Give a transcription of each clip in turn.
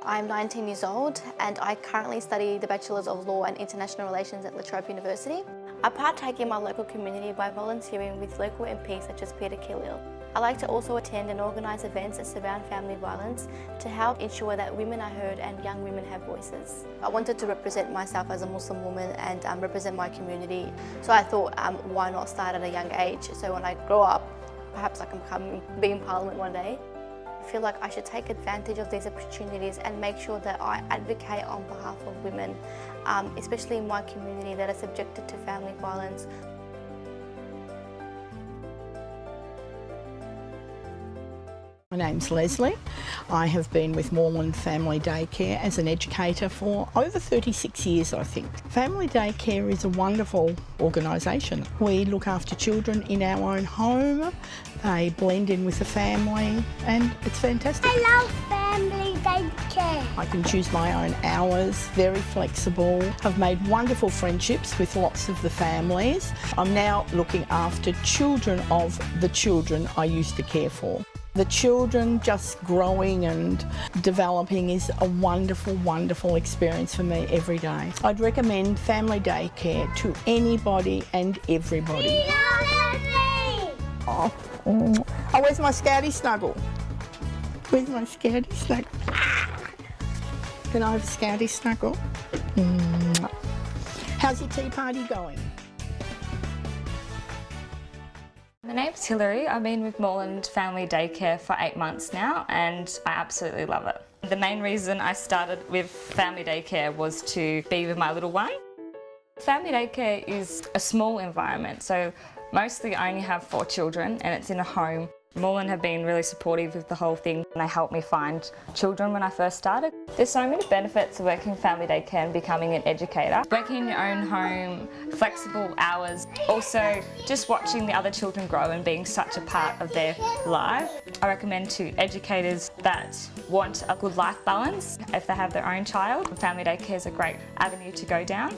I'm 19 years old and I currently study the Bachelor's of Law and International Relations at La Trobe University. I partake in my local community by volunteering with local MPs such as Peter Khalil. I like to also attend and organise events that surround family violence to help ensure that women are heard and young women have voices. I wanted to represent myself as a Muslim woman and represent my community, so I thought why not start at a young age, so when I grow up perhaps I can be in Parliament one day. I feel like I should take advantage of these opportunities and make sure that I advocate on behalf of women, especially in my community that are subjected to family violence. My name's Leslie. I have been with Moreland Family Daycare as an educator for over 36 years, I think. Family Daycare is a wonderful organisation. We look after children in our own home, they blend in with the family and it's fantastic. I love Family Daycare. I can choose my own hours, very flexible. I've made wonderful friendships with lots of the families. I'm now looking after children of the children I used to care for. The children just growing and developing is a wonderful, wonderful experience for me every day. I'd recommend Family Daycare to anybody and everybody. Oh, where's my Scouty snuggle? Where's my Scouty snuggle? Can I have a Scouty snuggle? How's your tea party going? My name's Hilary. I've been with Moreland Family Daycare for 8 months now and I absolutely love it. The main reason I started with Family Daycare was to be with my little one. Family Daycare is a small environment, so mostly I only have 4 children and it's in a home. Moreland have been really supportive of the whole thing and they helped me find children when I first started. There's so many benefits of working Family Daycare and becoming an educator. Working in your own home, flexible hours, also just watching the other children grow and being such a part of their life. I recommend to educators that want a good life balance if they have their own child. Family Daycare is a great avenue to go down.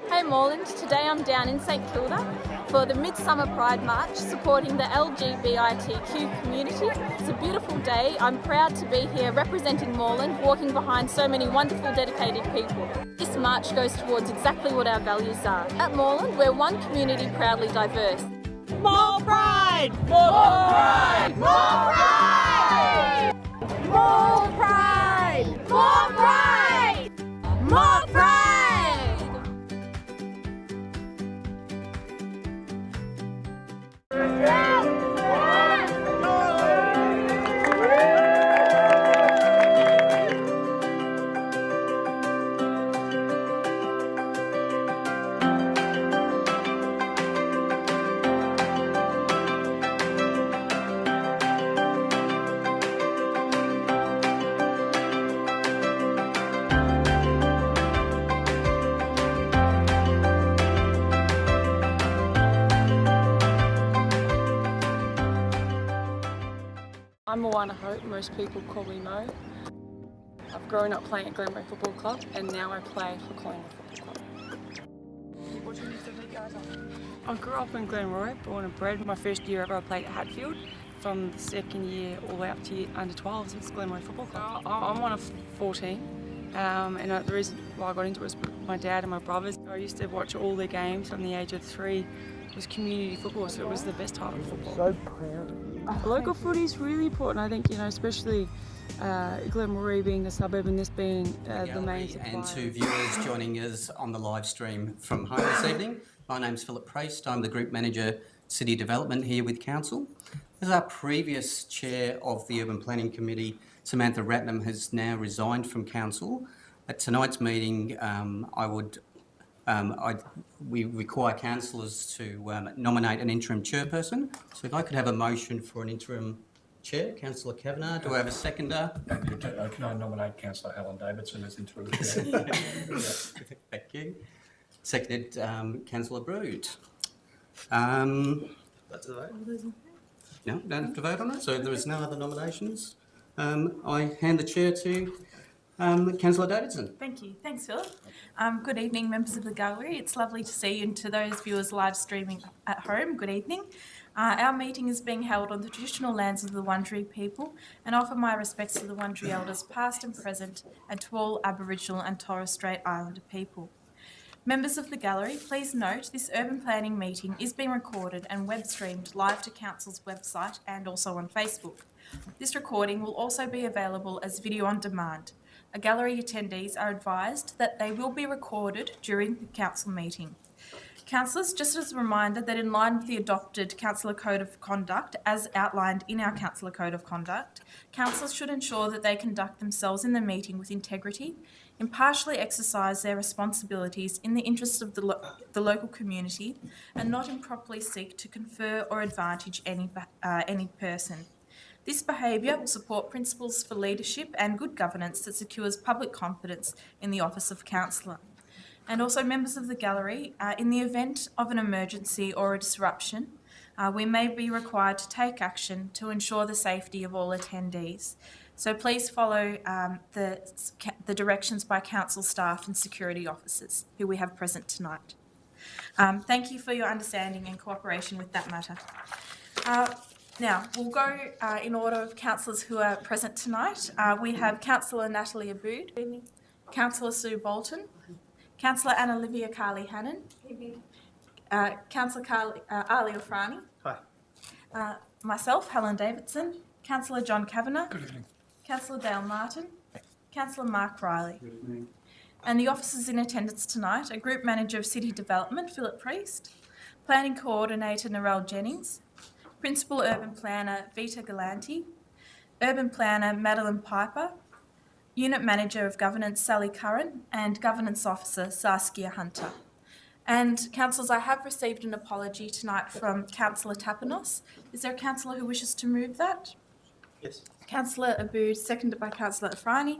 Hey Moreland, today I'm down in St Kilda for the Midsummer Pride March supporting the LGBTQ community. It's a beautiful day. I'm proud to be here representing Moreland, walking behind so many wonderful dedicated people. This march goes towards exactly what our values are. At Moreland, we're one community proudly diverse. More pride! More pride! More pride! More pride! More pride! More pride! I'm Moana Hope, most people call me Mo. I've grown up playing at Glenroy Football Club and now I play for Collingwood Football Club. I grew up in Glenroy, born and bred. My first year ever I played at Hatfield. From the second year all the way up to under 12s, it's Glenroy Football Club. I'm one of 14 and the reason why I got into it was my dad and my brothers. I used to watch all their games from the age of 3. It was community football, so it was the best type of football. So proud. Local footy is really important, I think, especially Glenroy being a suburb and this being the main supplier. And to viewers joining us on the live stream from home this evening, my name's Philip Priest. I'm the Group Manager, City Development here with Council. As our previous Chair of the Urban Planning Committee, Samantha Ratnam, has now resigned from Council, at tonight's meeting we require councillors to nominate an interim chairperson. So if I could have a motion for an interim chair, Councillor Kavanagh. Do I have a seconder? Can I nominate Councillor Alan Davidson as interim chair? Thank you. Seconded, Councillor Brood. That's the vote. No, don't have to vote on it. So if there is no other nominations, I hand the chair to Councillor Davidson. Thank you. Thanks, Philip. Good evening, members of the gallery. It's lovely to see you, and to those viewers live streaming at home, good evening. Our meeting is being held on the traditional lands of the Wurundjeri people, and offer my respects to the Wurundjeri elders past and present, and to all Aboriginal and Torres Strait Islander people. Members of the gallery, please note this urban planning meeting is being recorded and web streamed live to Council's website and also on Facebook. This recording will also be available as video on demand. Gallery attendees are advised that they will be recorded during the council meeting. Councillors, just as a reminder that in line with the adopted Councillor Code of Conduct, as outlined in our Councillor Code of Conduct, councillors should ensure that they conduct themselves in the meeting with integrity, impartially exercise their responsibilities in the interests of the local community, and not improperly seek to confer or advantage any person. This behaviour will support principles for leadership and good governance that secures public confidence in the office of councillor. And also, members of the gallery, in the event of an emergency or a disruption, we may be required to take action to ensure the safety of all attendees. So please follow the directions by council staff and security officers who we have present tonight. Thank you for your understanding and cooperation with that matter. Now, we'll go in order of councillors who are present tonight. We have Councillor Natalie Abood, Councillor Sue Bolton, Councillor Anna Olivia Carly Hannon, Councillor Ali Ofrani, Hi. Myself, Helen Davidson, Councillor John Kavanagh, Good evening. Councillor Dale Martin, Councillor Mark Riley. Good evening. And the officers in attendance tonight are Group Manager of City Development, Philip Priest, Planning Coordinator, Narelle Jennings, Principal Urban Planner, Vita Galanti, Urban Planner, Madeline Piper, Unit Manager of Governance, Sally Curran, and Governance Officer, Saskia Hunter. And councillors, I have received an apology tonight from Councillor Tapanos. Is there a councillor who wishes to move that? Yes. Councillor Abood, seconded by Councillor Afrani.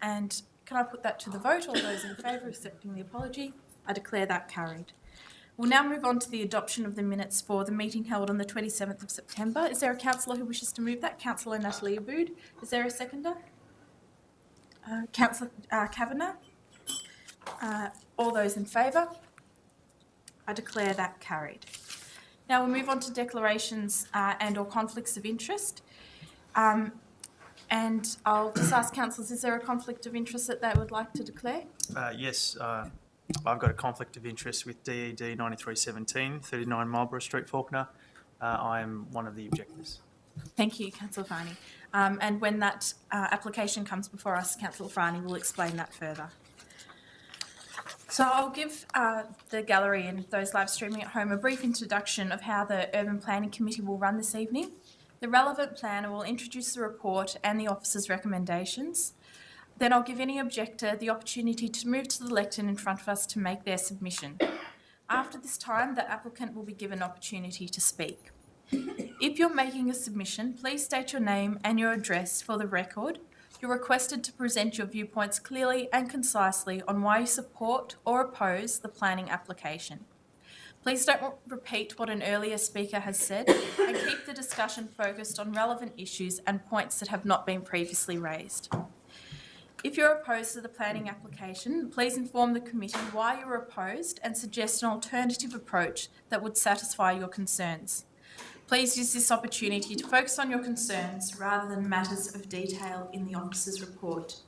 And can I put that to the vote? All those in favour of accepting the apology? I declare that carried. We'll now move on to the adoption of the minutes for the meeting held on the 27th of September. Is there a councillor who wishes to move that? Councillor Natalie Abood. Is there a seconder? Councillor Kavanagh. All those in favour? I declare that carried. Now we'll move on to declarations and or conflicts of interest. And I'll just ask councillors, is there a conflict of interest that they would like to declare? Yes, I've got a conflict of interest with DED 9317, 39 Marlborough Street, Fawkner. I am one of the objectors. Thank you, Councillor Farney. And when that application comes before us, Councillor Farney will explain that further. So I'll give the gallery and those live streaming at home a brief introduction of how the Urban Planning Committee will run this evening. The relevant planner will introduce the report and the officer's recommendations. Then I'll give any objector the opportunity to move to the lectern in front of us to make their submission. After this time, the applicant will be given an opportunity to speak. If you're making a submission, please state your name and your address for the record. You're requested to present your viewpoints clearly and concisely on why you support or oppose the planning application. Please don't repeat what an earlier speaker has said, and keep the discussion focused on relevant issues and points that have not been previously raised. If you're opposed to the planning application, please inform the committee why you're opposed and suggest an alternative approach that would satisfy your concerns. Please use this opportunity to focus on your concerns rather than matters of detail in the officer's report.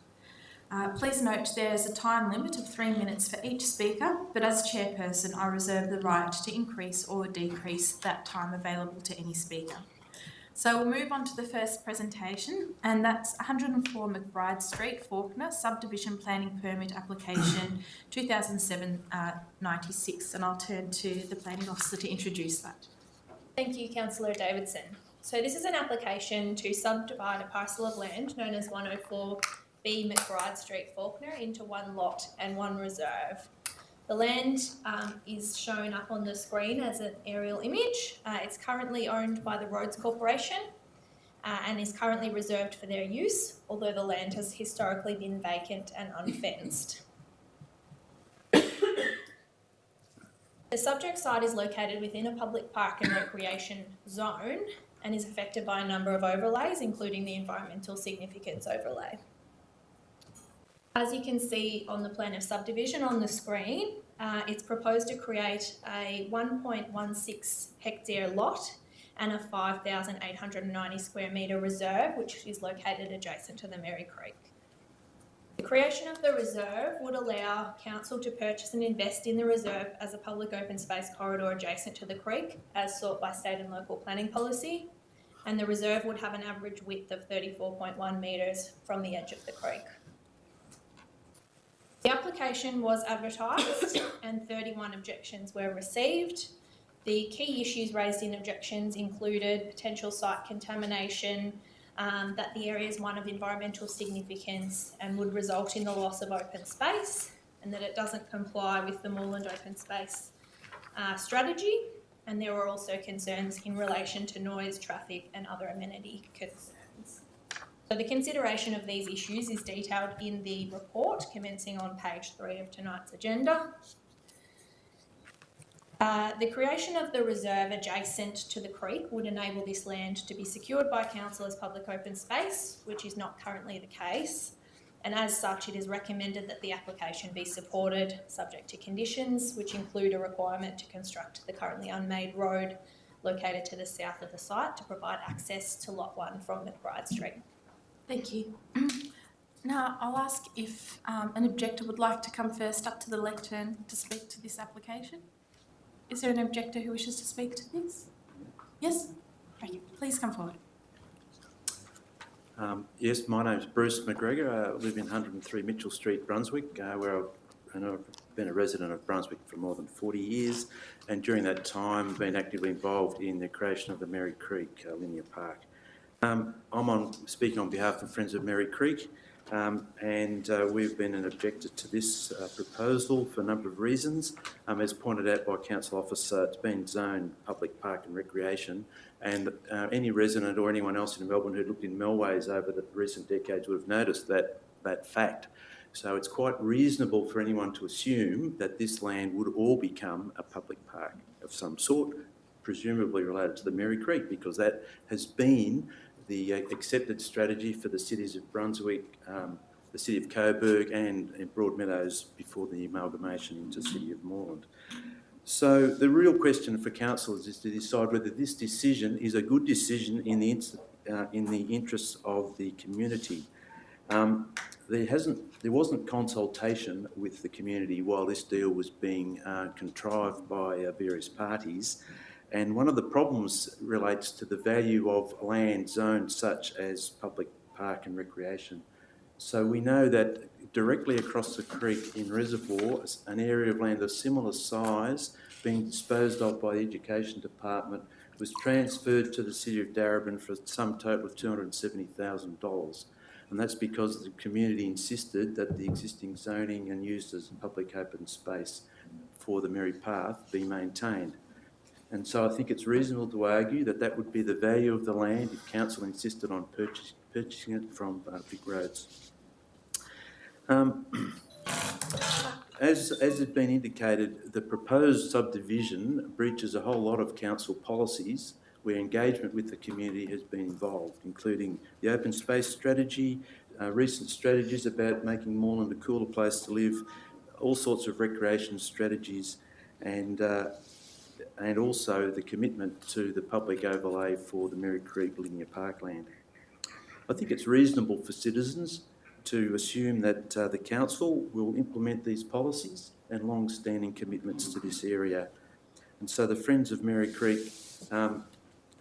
Please note there is a time limit of 3 minutes for each speaker, but as chairperson, I reserve the right to increase or decrease that time available to any speaker. So we'll move on to the first presentation, and that's 104 McBride Street, Fawkner, Subdivision Planning Permit Application 2007-96, and I'll turn to the Planning Officer to introduce that. Thank you, Councillor Davidson. So this is an application to subdivide a parcel of land known as 104B McBride Street, Fawkner, into one lot and one reserve. The land is shown up on the screen as an aerial image. It's currently owned by the Roads Corporation and is currently reserved for their use, although the land has historically been vacant and unfenced. The The subject site is located within a public park and recreation zone and is affected by a number of overlays, including the environmental significance overlay. As you can see on the plan of subdivision on the screen, it's proposed to create a 1.16 hectare lot and a 5,890 square metre reserve, which is located adjacent to the Merri Creek. The creation of the reserve would allow council to purchase and invest in the reserve as a public open space corridor adjacent to the creek, as sought by state and local planning policy, and the reserve would have an average width of 34.1 metres from the edge of the creek. The application was advertised and 31 objections were received. The key issues raised in objections included potential site contamination, that the area is one of environmental significance and would result in the loss of open space, and that it doesn't comply with the Moreland open space strategy, and there were also concerns in relation to noise, traffic and other amenity concerns. So the consideration of these issues is detailed in the report commencing on page 3 of tonight's agenda. The creation of the reserve adjacent to the creek would enable this land to be secured by council as public open space, which is not currently the case. And as such, it is recommended that the application be supported, subject to conditions, which include a requirement to construct the currently unmade road located to the south of the site to provide access to Lot 1 from McBride Street. Thank you. Now, I'll ask if an objector would like to come first up to the lectern to speak to this application. Is there an objector who wishes to speak to this? Yes? Okay, please come forward. Yes, my name's Bruce McGregor. I live in 103 Mitchell Street, Brunswick, where I've been a resident of Brunswick for more than 40 years, and during that time been actively involved in the creation of the Merri Creek Linear Park. I'm speaking on behalf of Friends of Merri Creek, and we've been an objector to this proposal for a number of reasons. As pointed out by Council Officer, it's been zoned public park and recreation, and any resident or anyone else in Melbourne who looked in Melways over the recent decades would have noticed that fact. So it's quite reasonable for anyone to assume that this land would all become a public park of some sort, presumably related to the Merri Creek, because that has been the accepted strategy for the cities of Brunswick, the city of Coburg and Broadmeadows before the amalgamation into the city of Moreland. So the real question for council is to decide whether this decision is a good decision in the interests of the community. There wasn't consultation with the community while this deal was being contrived by various parties. And one of the problems relates to the value of land zoned such as public park and recreation. So we know that directly across the creek in Reservoir, an area of land of similar size being disposed of by the Education Department was transferred to the City of Darebin for some total of $270,000. And that's because the community insisted that the existing zoning and used as public open space for the Merri Path be maintained. And so I think it's reasonable to argue that that would be the value of the land if council insisted on purchasing it from Vic Roads. As has been indicated, the proposed subdivision breaches a whole lot of council policies where engagement with the community has been involved, including the open space strategy, recent strategies about making Moreland a cooler place to live, all sorts of recreation strategies, and also the commitment to the public overlay for the Merri Creek Linear Parkland. I think it's reasonable for citizens to assume that the council will implement these policies and long-standing commitments to this area. And so the Friends of Merri Creek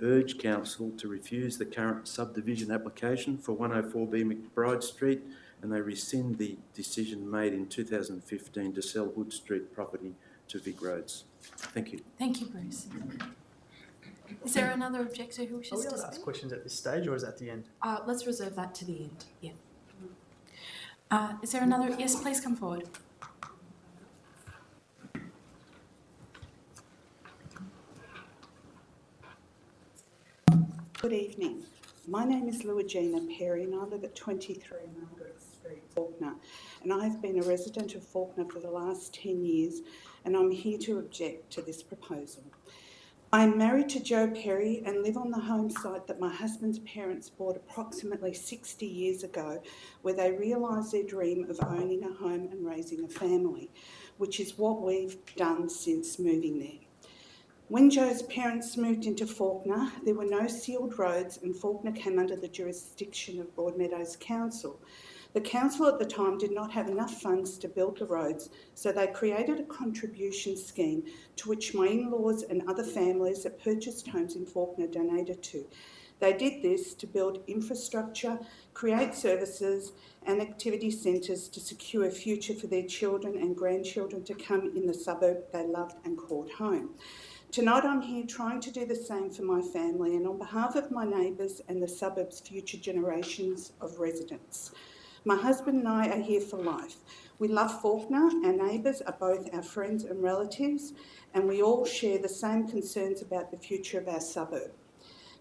urge council to refuse the current subdivision application for 104B McBride Street, and they rescind the decision made in 2015 to sell Hood Street property to Vic Roads. Thank you. Thank you, Bruce. Is there another objector who wishes to speak? Ask questions at this stage, or is that at the end? Let's reserve that to the end. Yeah. Is there another? Yes, please come forward. Good evening. My name is Luigina Perry and I live at 23 Margaret Street. Street, Fawkner, and I have been a resident of Fawkner for the last 10 years, and I'm here to object to this proposal. I'm married to Joe Perry and live on the home site that my husband's parents bought approximately 60 years ago, where they realised their dream of owning a home and raising a family, which is what we've done since moving there. When Joe's parents moved into Fawkner, there were no sealed roads and Fawkner came under the jurisdiction of Broadmeadows Council. The council at the time did not have enough funds to build the roads, so they created a contribution scheme to which my in-laws and other families that purchased homes in Fawkner donated to. They did this to build infrastructure, create services and activity centres to secure a future for their children and grandchildren to come in the suburb they loved and called home. Tonight I'm here trying to do the same for my family and on behalf of my neighbours and the suburb's future generations of residents. My husband and I are here for life. We love Fawkner, our neighbours are both our friends and relatives, and we all share the same concerns about the future of our suburb.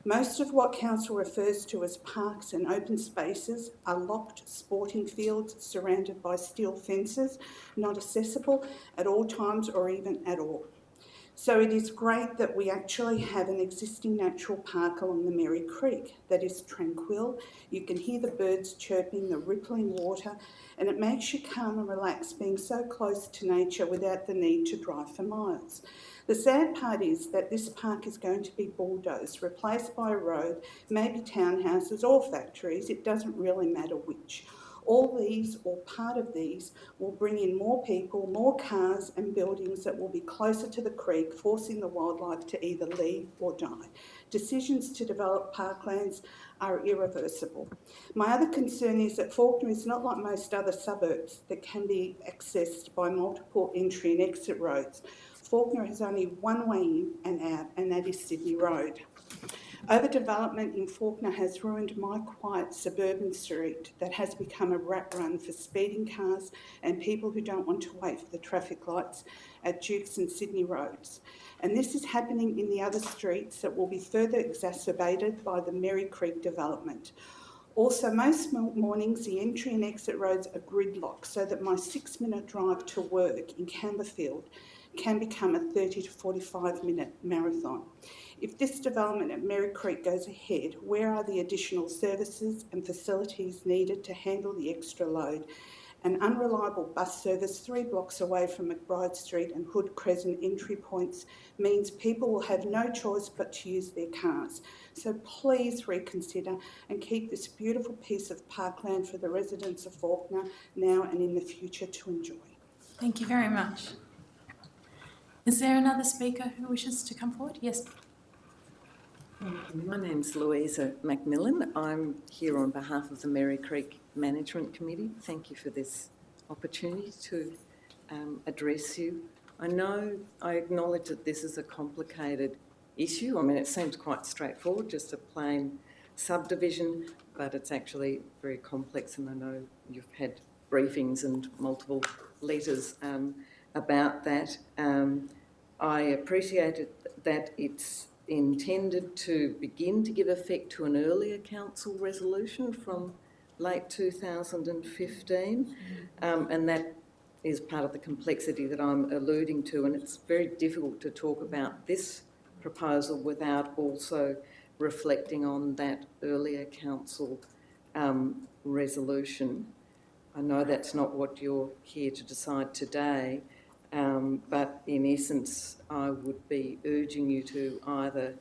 Most of what council refers to as parks and open spaces are locked sporting fields surrounded by steel fences, not accessible at all times or even at all. So it is great that we actually have an existing natural park along the Merri Creek that is tranquil. You can hear the birds chirping, the rippling water, and it makes you calm and relaxed being so close to nature without the need to drive for miles. The sad part is that this park is going to be bulldozed, replaced by a road, maybe townhouses or factories, it doesn't really matter which. All these, or part of these, will bring in more people, more cars and buildings that will be closer to the creek, forcing the wildlife to either leave or die. Decisions to develop parklands are irreversible. My other concern is that Fawkner is not like most other suburbs that can be accessed by multiple entry and exit roads. Fawkner has only one way in and out, and that is Sydney Road. Overdevelopment in Fawkner has ruined my quiet suburban street that has become a rat run for speeding cars and people who don't want to wait for the traffic lights at Dukes and Sydney roads. And this is happening in the other streets that will be further exacerbated by the Merri Creek development. Also, most mornings the entry and exit roads are gridlocked so that my 6-minute drive to work in Camberfield can become a 30 to 45-minute marathon. If this development at Merri Creek goes ahead, where are the additional services and facilities needed to handle the extra load? An unreliable bus service 3 blocks away from McBride Street and Hood Crescent entry points means people will have no choice but to use their cars. So please reconsider and keep this beautiful piece of parkland for the residents of Fawkner now and in the future to enjoy. Thank you very much. Is there another speaker who wishes to come forward? Yes. My name's Louisa Macmillan. I'm here on behalf of the Merri Creek Management Committee. Thank you for this opportunity to address you. I acknowledge that this is a complicated issue. I mean, it seems quite straightforward, just a plain subdivision, but it's actually very complex, and I know you've had briefings and multiple letters about that. I appreciated that it's intended to begin to give effect to an earlier council resolution from late 2015, and that is part of the complexity that I'm alluding to, and it's very difficult to talk about this proposal without also reflecting on that earlier council resolution. I know that's not what you're here to decide today, but in essence, I would be urging you to either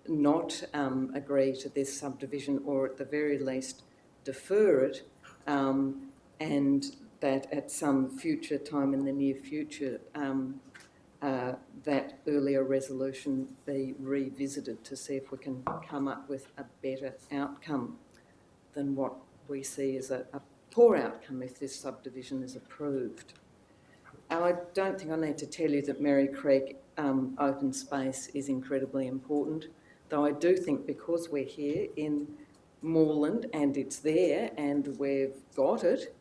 not agree to this subdivision or at the very least defer it, and that at some future time in the near future that earlier resolution be revisited to see if we can come up with a better outcome than what we see as a poor outcome if this subdivision is approved. I don't think I need to tell you that Merri Creek open space is incredibly important, though I do think because we're here in Moreland and it's there and we've got it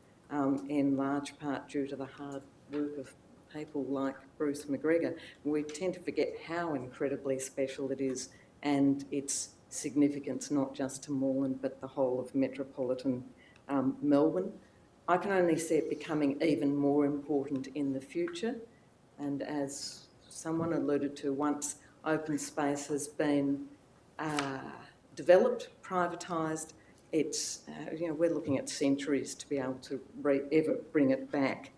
in large part due to the hard work of people like Bruce McGregor, we tend to forget how incredibly special it is and its significance, not just to Moreland, but the whole of metropolitan Melbourne. I can only see it becoming even more important in the future. And as someone alluded to, once open space has been developed, privatised, it's, we're looking at centuries to be able to ever bring it back.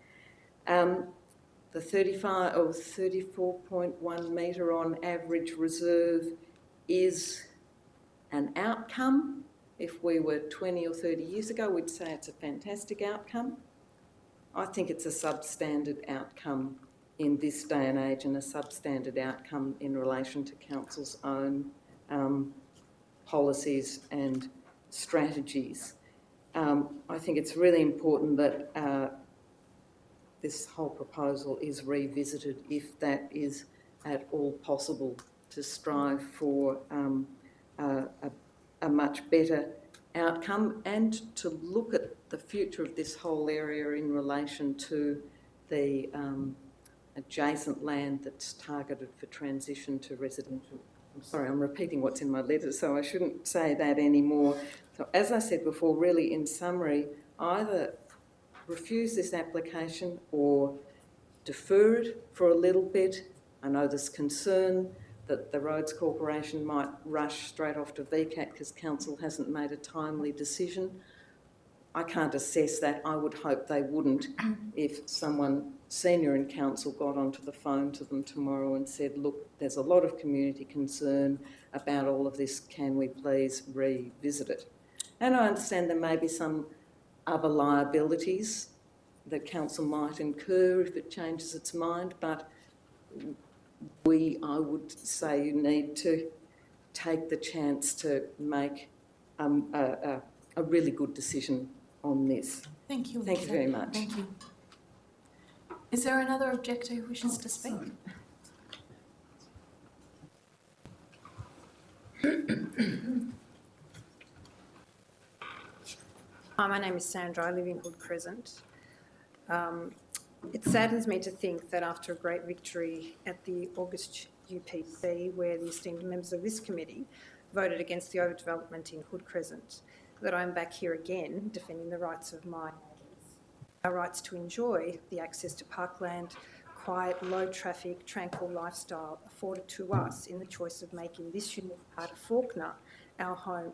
The 35 or 34.1 metre on average reserve is an outcome. If we were 20 or 30 years ago, we'd say it's a fantastic outcome. I think it's a substandard outcome in this day and age, and a substandard outcome in relation to council's own policies and strategies. I think it's really important that this whole proposal is revisited, if that is at all possible, to strive for a much better outcome and to look at the future of this whole area in relation to the adjacent land that's targeted for transition to residential. I'm sorry, I'm repeating what's in my letter, so I shouldn't say that anymore. So as I said before, really in summary, either refuse this application or defer it for a little bit. I know there's concern that the Roads Corporation might rush straight off to VCAT because council hasn't made a timely decision. I can't assess that. I would hope they wouldn't if someone senior in council got onto the phone to them tomorrow and said, look, there's a lot of community concern about all of this, can we please revisit it? And I understand there may be some other liabilities that council might incur if it changes its mind, but I would say you need to take the chance to make a really good decision on this. Thank you. Thank you very much. Thank you. Is there another objector who wishes to speak? Hi, my name is Sandra. I live in Hood Crescent. It saddens me to think that after a great victory at the August UPC, where the esteemed members of this committee voted against the overdevelopment in Hood Crescent, that I'm back here again defending the rights of my neighbours, our rights to enjoy the access to parkland, quiet, low traffic, tranquil lifestyle afforded to us in the choice of making this unique part of Fawkner our home.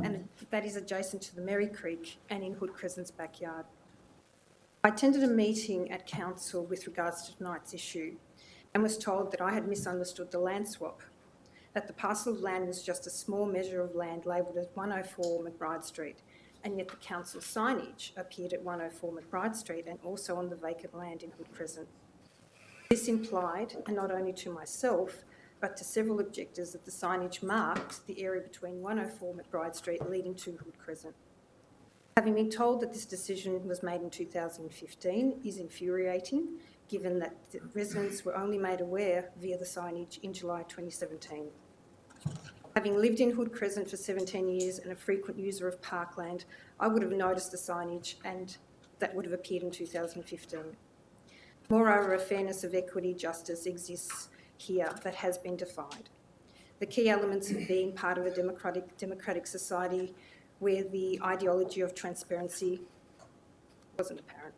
And that is adjacent to the Merri Creek and in Hood Crescent's backyard. I attended a meeting at council with regards to tonight's issue and was told that I had misunderstood the land swap, that the parcel of land was just a small measure of land labelled as 104 McBride Street, and yet the council signage appeared at 104 McBride Street and also on the vacant land in Hood Crescent. This implied, and not only to myself, but to several objectors, that the signage marked the area between 104 McBride Street leading to Hood Crescent. Having been told that this decision was made in 2015 is infuriating, given that the residents were only made aware via the signage in July 2017. Having lived in Hood Crescent for 17 years and a frequent user of parkland, I would have noticed the signage and that would have appeared in 2015. Moreover, a fairness of equity justice exists here that has been defied. The key elements of being part of a democratic society where the ideology of transparency wasn't apparent.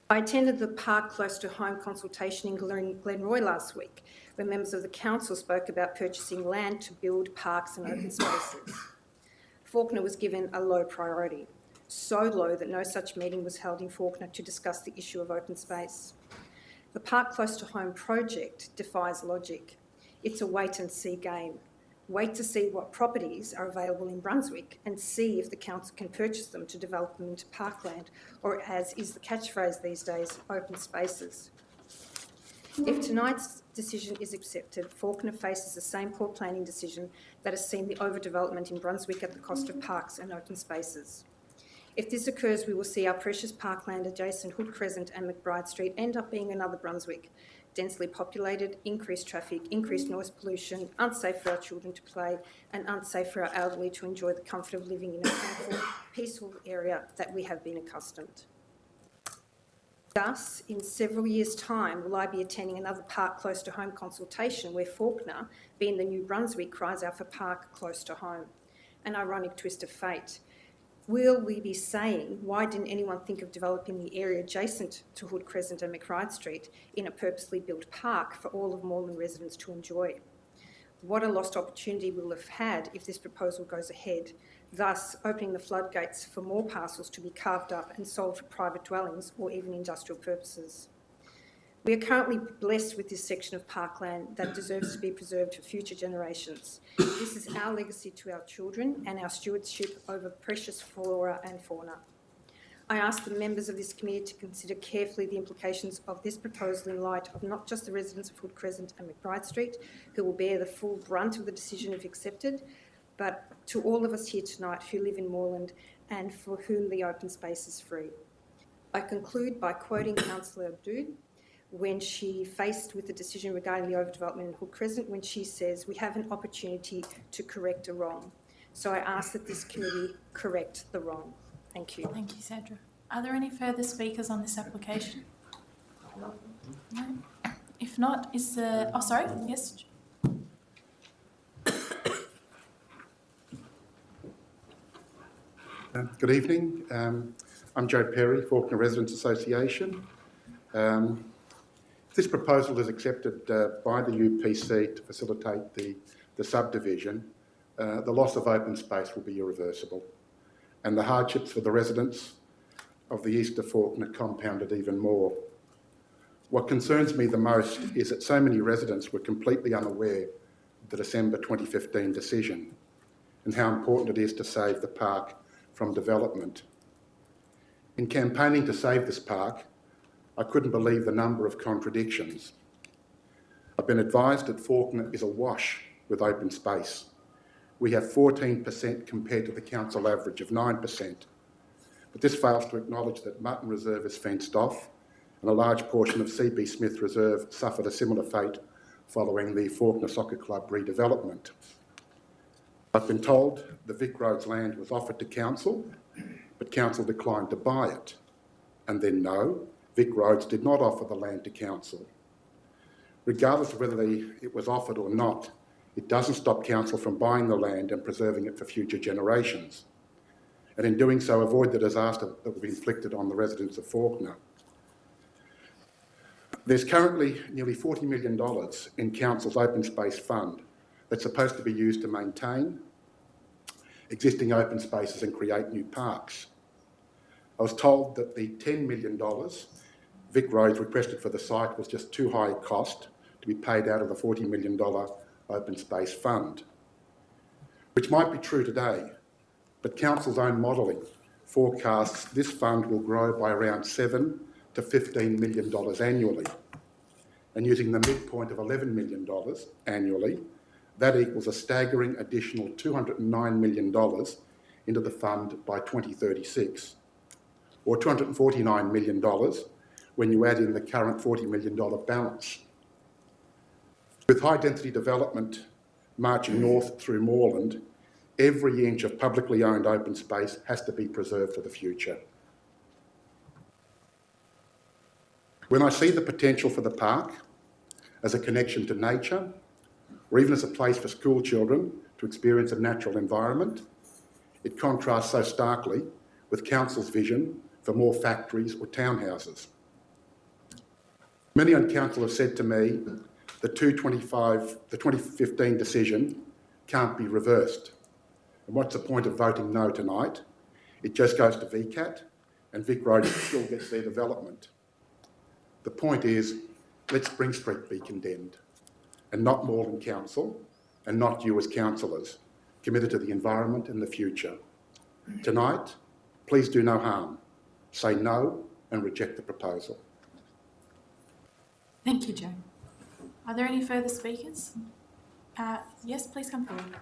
I attended the Park Close to Home consultation in Glenroy last week, where members of the council spoke about purchasing land to build parks and open spaces. Fawkner was given a low priority, so low that no such meeting was held in Fawkner to discuss the issue of open space. The Park Close to Home project defies logic. It's a wait-and-see game. Wait to see what properties are available in Brunswick and see if the council can purchase them to develop them into parkland, or as is the catchphrase these days, open spaces. If tonight's decision is accepted, Fawkner faces the same poor planning decision that has seen the overdevelopment in Brunswick at the cost of parks and open spaces. If this occurs, we will see our precious parkland adjacent Hood Crescent and McBride Street end up being another Brunswick, densely populated, increased traffic, increased noise pollution, unsafe for our children to play, and unsafe for our elderly to enjoy the comfort of living in a tranquil, peaceful area that we have been accustomed. Thus, in several years' time, will I be attending another park close to home consultation where Fawkner, being the New Brunswick, cries out for park close to home? An ironic twist of fate. Will we be saying, why didn't anyone think of developing the area adjacent to Hood Crescent and McBride Street in a purposely built park for all of Moreland residents to enjoy? What a lost opportunity we'll have had if this proposal goes ahead, thus opening the floodgates for more parcels to be carved up and sold for private dwellings or even industrial purposes. We are currently blessed with this section of parkland that deserves to be preserved for future generations. This is our legacy to our children and our stewardship over precious flora and fauna. I ask the members of this committee to consider carefully the implications of this proposal in light of not just the residents of Hood Crescent and McBride Street, who will bear the full brunt of the decision if accepted, but to all of us here tonight who live in Moreland and for whom the open space is free. I conclude by quoting Councillor Abdoud when she faced with the decision regarding the overdevelopment in Hood Crescent, when she says, we have an opportunity to correct a wrong. So I ask that this committee correct the wrong. Thank you. Thank you, Sandra. Are there any further speakers on this application? No? If not, is the... Oh, sorry. Yes. Good evening. I'm Joe Perry, Fawkner Residents Association. If this proposal is accepted by the UPC to facilitate the subdivision, the loss of open space will be irreversible, and the hardships for the residents of the east of Fawkner compounded even more. What concerns me the most is that so many residents were completely unaware of the December 2015 decision and how important it is to save the park from development. In campaigning to save this park, I couldn't believe the number of contradictions. I've been advised that Fawkner is awash with open space. We have 14% compared to the council average of 9%. But this fails to acknowledge that Mutton Reserve is fenced off and a large portion of CB Smith Reserve suffered a similar fate following the Fawkner Soccer Club redevelopment. I've been told the Vic Roads land was offered to council, but council declined to buy it. And then no, Vic Roads did not offer the land to council. Regardless of whether it was offered or not, it doesn't stop council from buying the land and preserving it for future generations. And in doing so, avoid the disaster that will be inflicted on the residents of Fawkner. There's currently nearly $40 million in council's open space fund that's supposed to be used to maintain existing open spaces and create new parks. I was told that the $10 million Vic Roads requested for the site was just too high a cost to be paid out of the $40 million open space fund, which might be true today, but council's own modelling forecasts this fund will grow by around $7 to $15 million annually. And using the midpoint of $11 million annually, that equals a staggering additional $209 million into the fund by 2036, or $249 million when you add in the current $40 million balance. With high-density development marching north through Moreland, every inch of publicly owned open space has to be preserved for the future. When I see the potential for the park as a connection to nature, or even as a place for school children to experience a natural environment, it contrasts so starkly with council's vision for more factories or townhouses. Many on council have said to me the 2015 decision can't be reversed. And what's the point of voting no tonight? It just goes to VCAT and Vic Roads still gets their development. The point is, let Spring Street be condemned, and not Moreland Council, and not you as councillors, committed to the environment and the future. Tonight, please do no harm. Say no and reject the proposal. Thank you, Joe. Are there any further speakers? Yes, please come forward.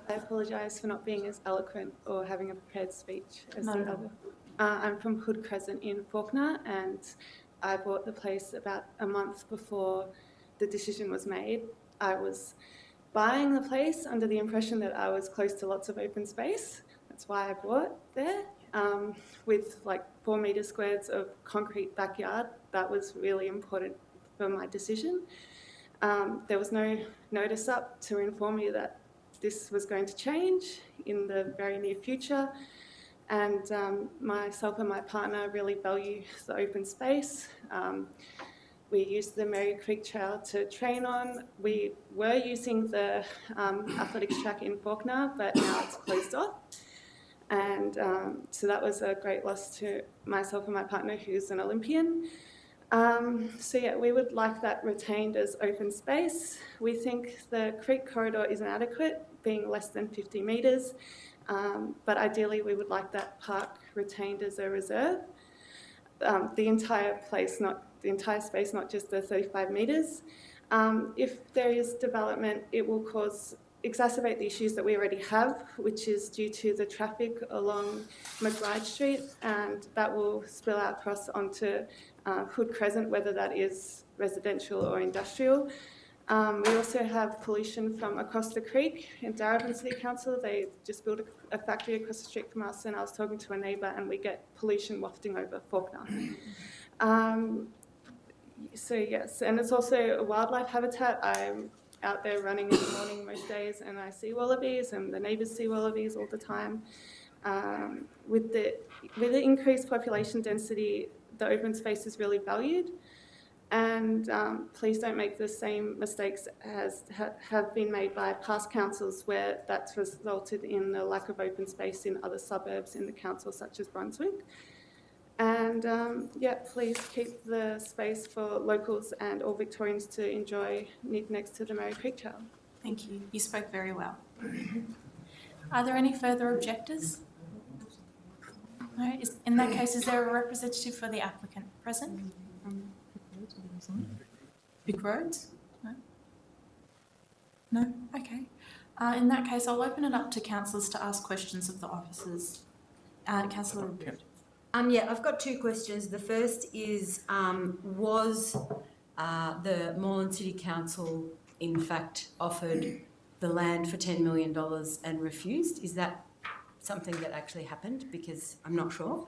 I apologise for not being as eloquent or having a prepared speech as Not the at all. other. I'm from Hood Crescent in Fawkner, and I bought the place about a month before the decision was made. I was buying the place under the impression that I was close to lots of open space. That's why I bought there. With like 4 metre squares of concrete backyard, that was really important for my decision. There was no notice up to inform me that this was going to change in the very near future. And myself and my partner really value the open space. We use the Merri Creek Trail to train on. We were using the athletics track in Fawkner, but now it's closed off. And so that was a great loss to myself and my partner, who's an Olympian. So yeah, we would like that retained as open space. We think the creek corridor is inadequate, being less than 50 metres, but ideally we would like that park retained as a reserve. The entire place, not the entire space, not just the 35 metres. If there is development, it will exacerbate the issues that we already have, which is due to the traffic along McBride Street, and that will spill out across onto Hood Crescent, whether that is residential or industrial. We also have pollution from across the creek in Darebin City Council. They just built a factory across the street from us, and I was talking to a neighbour, and we get pollution wafting over Fawkner. So yes, and it's also a wildlife habitat. I'm out there running in the morning most days, and I see wallabies, and the neighbours see wallabies all the time. With the increased population density, the open space is really valued, and please don't make the same mistakes as have been made by past councils, where that's resulted in the lack of open space in other suburbs in the council, such as Brunswick. And yeah, please keep the space for locals and all Victorians to enjoy next to the Merri Creek Trail. Thank you. You spoke very well. Are there any further objectors? No. In that case, is there a representative for the applicant present? Big Roads? No? No? Okay. In that case, I'll open it up to councillors to ask questions of the officers. Councillor Wood. Yeah, I've got 2 questions. The first is, was the Moreland City Council in fact offered the land for $10 million and refused? Is that something that actually happened? Because I'm not sure.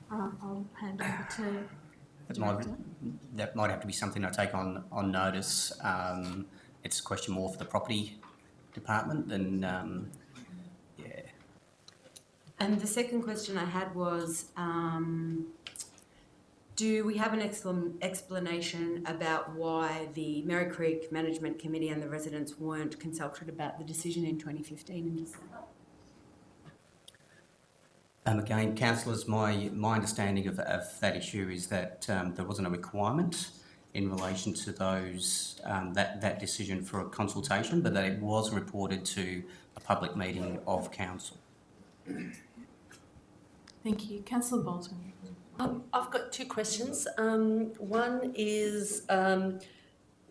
I'll hand over to... That might have to be something I take on notice. It's a question more for the property department than, yeah. And the second question I had was, do we have an explanation about why the Merri Creek Management Committee and the residents weren't consulted about the decision in 2015 in December? Again, councillors, my understanding of that issue is that there wasn't a requirement in relation to those that decision for a consultation, but that it was reported to a public meeting of council. Thank you. Councillor Bolton. I've got 2 questions. One is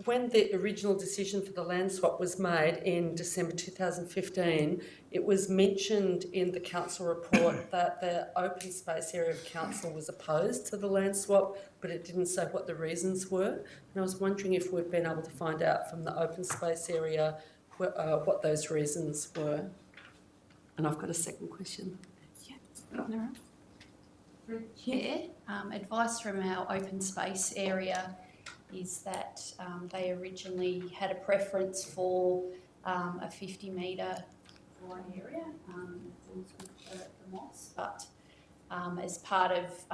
when the original decision for the land swap was made in December 2015, it was mentioned in the council report that the open space area of council was opposed to the land swap, but it didn't say what the reasons were. And I was wondering if we've been able to find out from the open space area what those reasons were. And I've got a second question. Yeah. Chair, advice from our open space area is that they originally had a preference for a 50 metre wide area, the moss, but as part of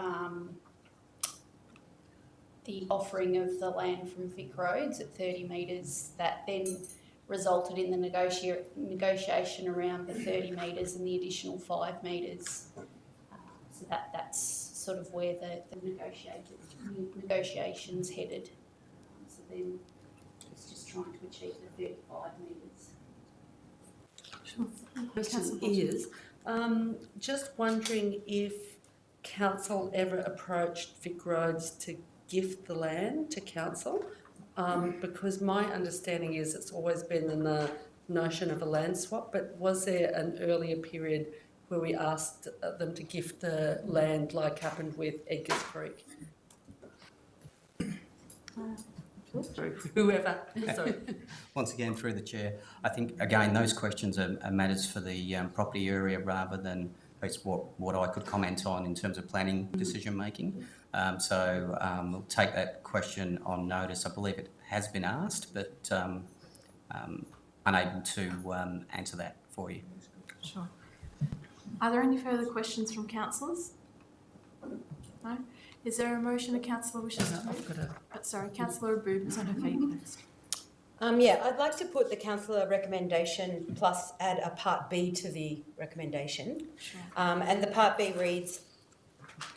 the offering of the land from Vic Roads at 30 metres, that then resulted in the negotiation around the 30 metres and the additional 5 metres. So that's sort of where the negotiations headed. So then it's just trying to achieve the 35 metres. Sure. The question is, just wondering if council ever approached Vic Roads to gift the land to council, because my understanding is it's always been in the notion of a land swap, but was there an earlier period where we asked them to gift the land like happened with Edgar's Creek? Sorry, whoever. Sorry. Once again, through the chair, I think again those questions are matters for the property area rather than what I could comment on in terms of planning decision making. We'll take that question on notice. I believe it has been asked, but unable to answer that for you. Sure. Are there any further questions from councillors? No? Is there a motion a councillor wishes to move? Sorry, Councillor Abood was on her feet next. Yeah, I'd like to put the councillor recommendation plus add a part B to the recommendation. Sure. And the part B reads,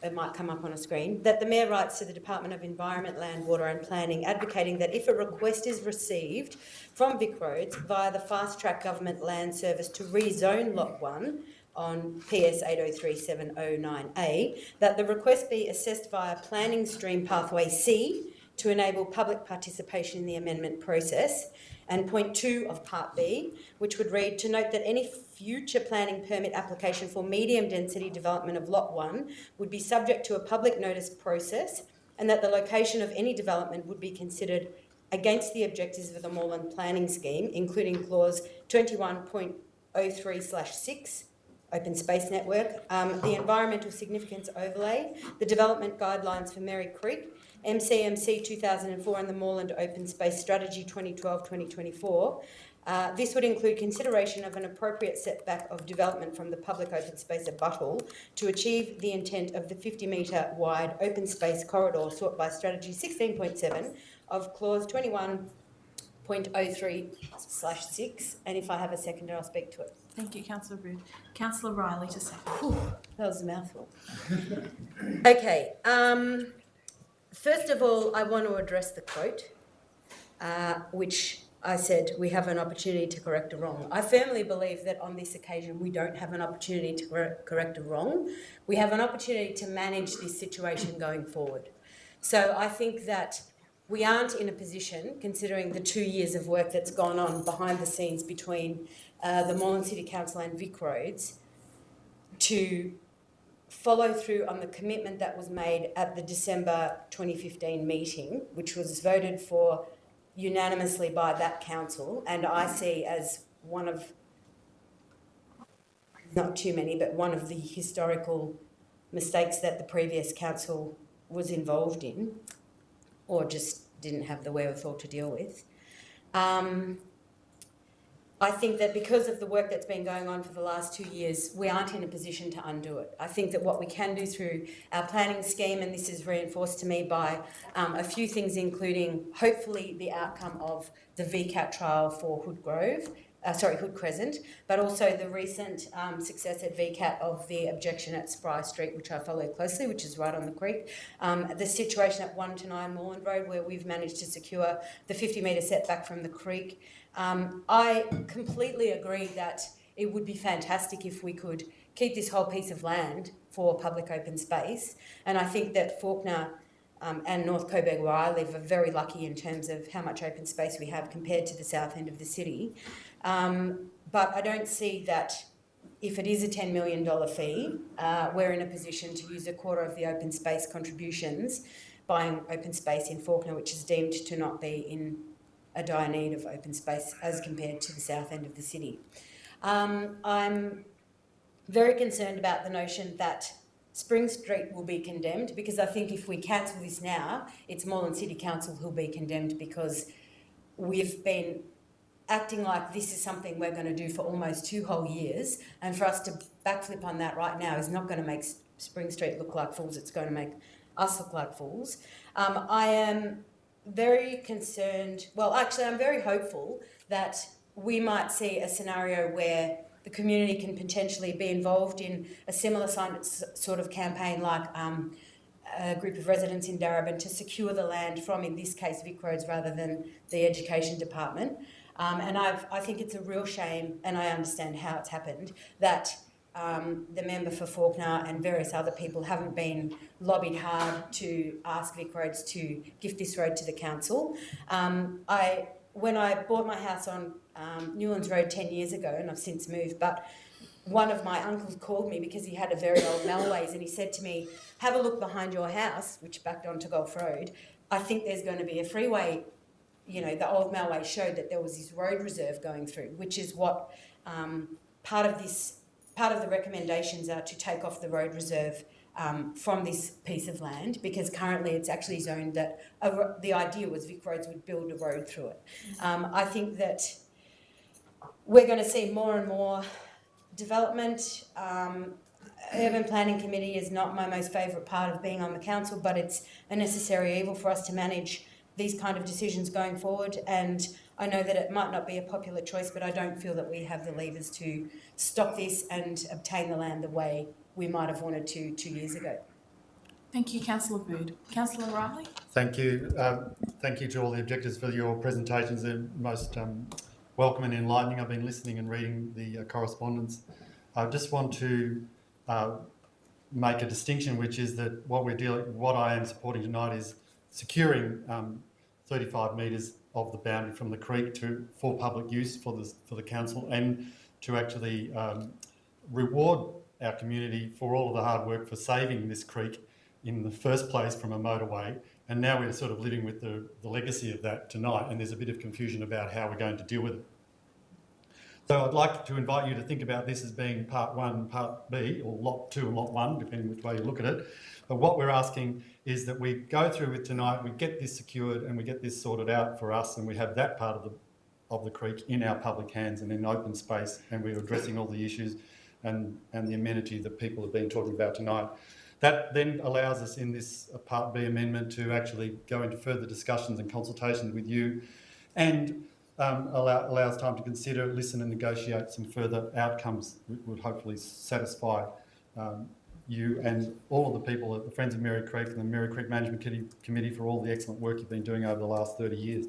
it might come up on a screen, that the Mayor writes to the Department of Environment, Land, Water and Planning advocating that if a request is received from Vic Roads via the Fast Track Government Land Service to rezone Lot 1 on PS 803-709A, that the request be assessed via Planning Stream Pathway C to enable public participation in the amendment process. And point 2 of Part B, which would read, to note that any future planning permit application for medium density development of Lot 1 would be subject to a public notice process, and that the location of any development would be considered against the objectives of the Moreland Planning Scheme, including clause 21.03/6, Open Space Network, the environmental significance overlay, the development guidelines for Merri Creek, MCMC 2004 and the Moreland Open Space Strategy 2012-2024. This would include consideration of an appropriate setback of development from the public open space at Butthall to achieve the intent of the 50-metre wide open space corridor sought by Strategy 16.7 of clause 21.03/6. And if I have a seconder, I'll speak to it. Thank you, Councillor Abood. Councillor Riley to second. That was a mouthful. Okay. First of all, I want to address the quote, which I said we have an opportunity to correct a wrong. I firmly believe that on this occasion we don't have an opportunity to correct a wrong. We have an opportunity to manage this situation going forward. So I think that we aren't in a position, considering the 2 years of work that's gone on behind the scenes between the Moreland City Council and Vic Roads, to follow through on the commitment that was made at the December 2015 meeting, which was voted for unanimously by that council, and I see as one of, not too many, but one of the historical mistakes that the previous council was involved in, or just didn't have the wherewithal to deal with. I think that because of the work that's been going on for the last 2 years, we aren't in a position to undo it. I think that what we can do through our planning scheme, and this is reinforced to me by a few things, including hopefully the outcome of the VCAT trial for Hood Crescent, but also the recent success at VCAT of the objection at Spry Street, which I follow closely, which is right on the creek. The situation at 1 to 9 Moreland Road, where we've managed to secure the 50-metre setback from the creek. I completely agree that it would be fantastic if we could keep this whole piece of land for public open space. And I think that Fawkner and North Coburg, where I live, are very lucky in terms of how much open space we have compared to the south end of the city. But I don't see that if it is a $10 million fee, we're in a position to use a quarter of the open space contributions buying open space in Fawkner, which is deemed to not be in a dire need of open space as compared to the south end of the city. I'm very concerned about the notion that Spring Street will be condemned, because I think if we cancel this now, it's Moreland City Council who'll be condemned, because we've been acting like this is something we're going to do for almost 2 whole years, and for us to backflip on that right now is not going to make Spring Street look like fools, it's going to make us look like fools. I am very concerned, well actually I'm very hopeful that we might see a scenario where the community can potentially be involved in a similar sort of campaign like a group of residents in Darebin to secure the land from, in this case, Vic Roads rather than the Education Department. And I think it's a real shame, and I understand how it's happened, that the member for Fawkner and various other people haven't been lobbied hard to ask Vic Roads to gift this road to the council. When I bought my house on Newlands Road 10 years ago, and I've since moved, but one of my uncles called me because he had a very old Melways, and he said to me, have a look behind your house, which backed onto Gulf Road. I think there's going to be a freeway the old Malway showed that there was this road reserve going through, which is what part of the recommendations are, to take off the road reserve from this piece of land, because currently it's actually zoned that the idea was Vic Roads would build a road through it. I think that we're going to see more and more development. Urban Planning Committee is not my most favourite part of being on the council, but it's a necessary evil for us to manage these kind of decisions going forward. And I know that it might not be a popular choice, but I don't feel that we have the levers to stop this and obtain the land the way we might have wanted to 2 years ago. Thank you, Councillor Bood. Councillor Riley? Thank you. Thank you to all the objectors for your presentations. They're most welcome and enlightening. I've been listening and reading the correspondence. I just want to make a distinction, which is that what I am supporting tonight is securing 35 metres of the boundary from the creek for public use for the council, and to actually reward our community for all of the hard work for saving this creek in the first place from a motorway. And now we're sort of living with the legacy of that tonight, and there's a bit of confusion about how we're going to deal with it. So I'd like to invite you to think about this as being part 1, part B, or lot 2 and lot 1, depending which way you look at it. But what we're asking is that we go through with tonight, we get this secured and we get this sorted out for us, and we have that part of the creek in our public hands and in open space, and we're addressing all the issues and the amenity that people have been talking about tonight. That then allows us in this Part B amendment to actually go into further discussions and consultations with you, and allows time to consider, listen and negotiate some further outcomes that would hopefully satisfy you and all of the people at the Friends of Merri Creek and the Merri Creek Management Committee for all the excellent work you've been doing over the last 30 years.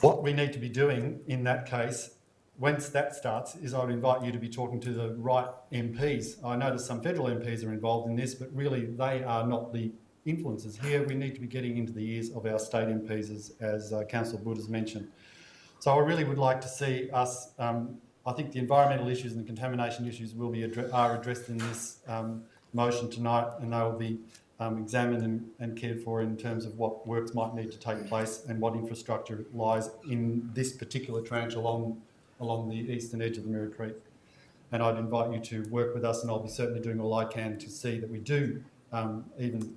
What we need to be doing in that case, once that starts, is I would invite you to be talking to the right MPs. I notice some federal MPs are involved in this, but really they are not the influences here. We need to be getting into the ears of our state MPs, as Councillor Bood has mentioned. So I really would like to see us, I think the environmental issues and the contamination issues are addressed in this motion tonight, and they will be examined and cared for in terms of what works might need to take place and what infrastructure lies in this particular tranche along the eastern edge of the Merri Creek. And I'd invite you to work with us, and I'll be certainly doing all I can to see that we do even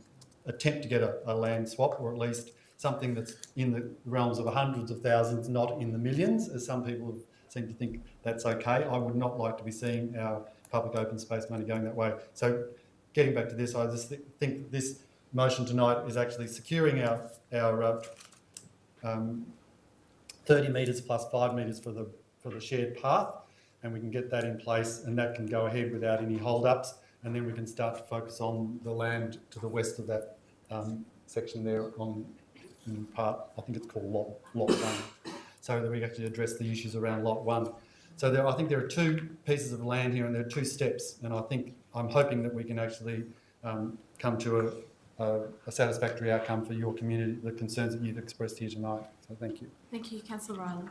attempt to get a land swap, or at least something that's in the realms of hundreds of thousands, not in the millions, as some people seem to think that's okay. I would not like to be seeing our public open space money going that way. So getting back to this, I just think that this motion tonight is actually securing our 30 metres plus 5 metres for the shared path, and we can get that in place, and that can go ahead without any hold-ups, and then we can start to focus on the land to the west of that section there in part, I think it's called lot 1, so that we actually address the issues around lot 1. So I think there are 2 pieces of land here, and there are 2 steps, and I'm hoping that we can actually come to a satisfactory outcome for your community, the concerns that you've expressed here tonight. So thank you. Thank you, Councillor Riley.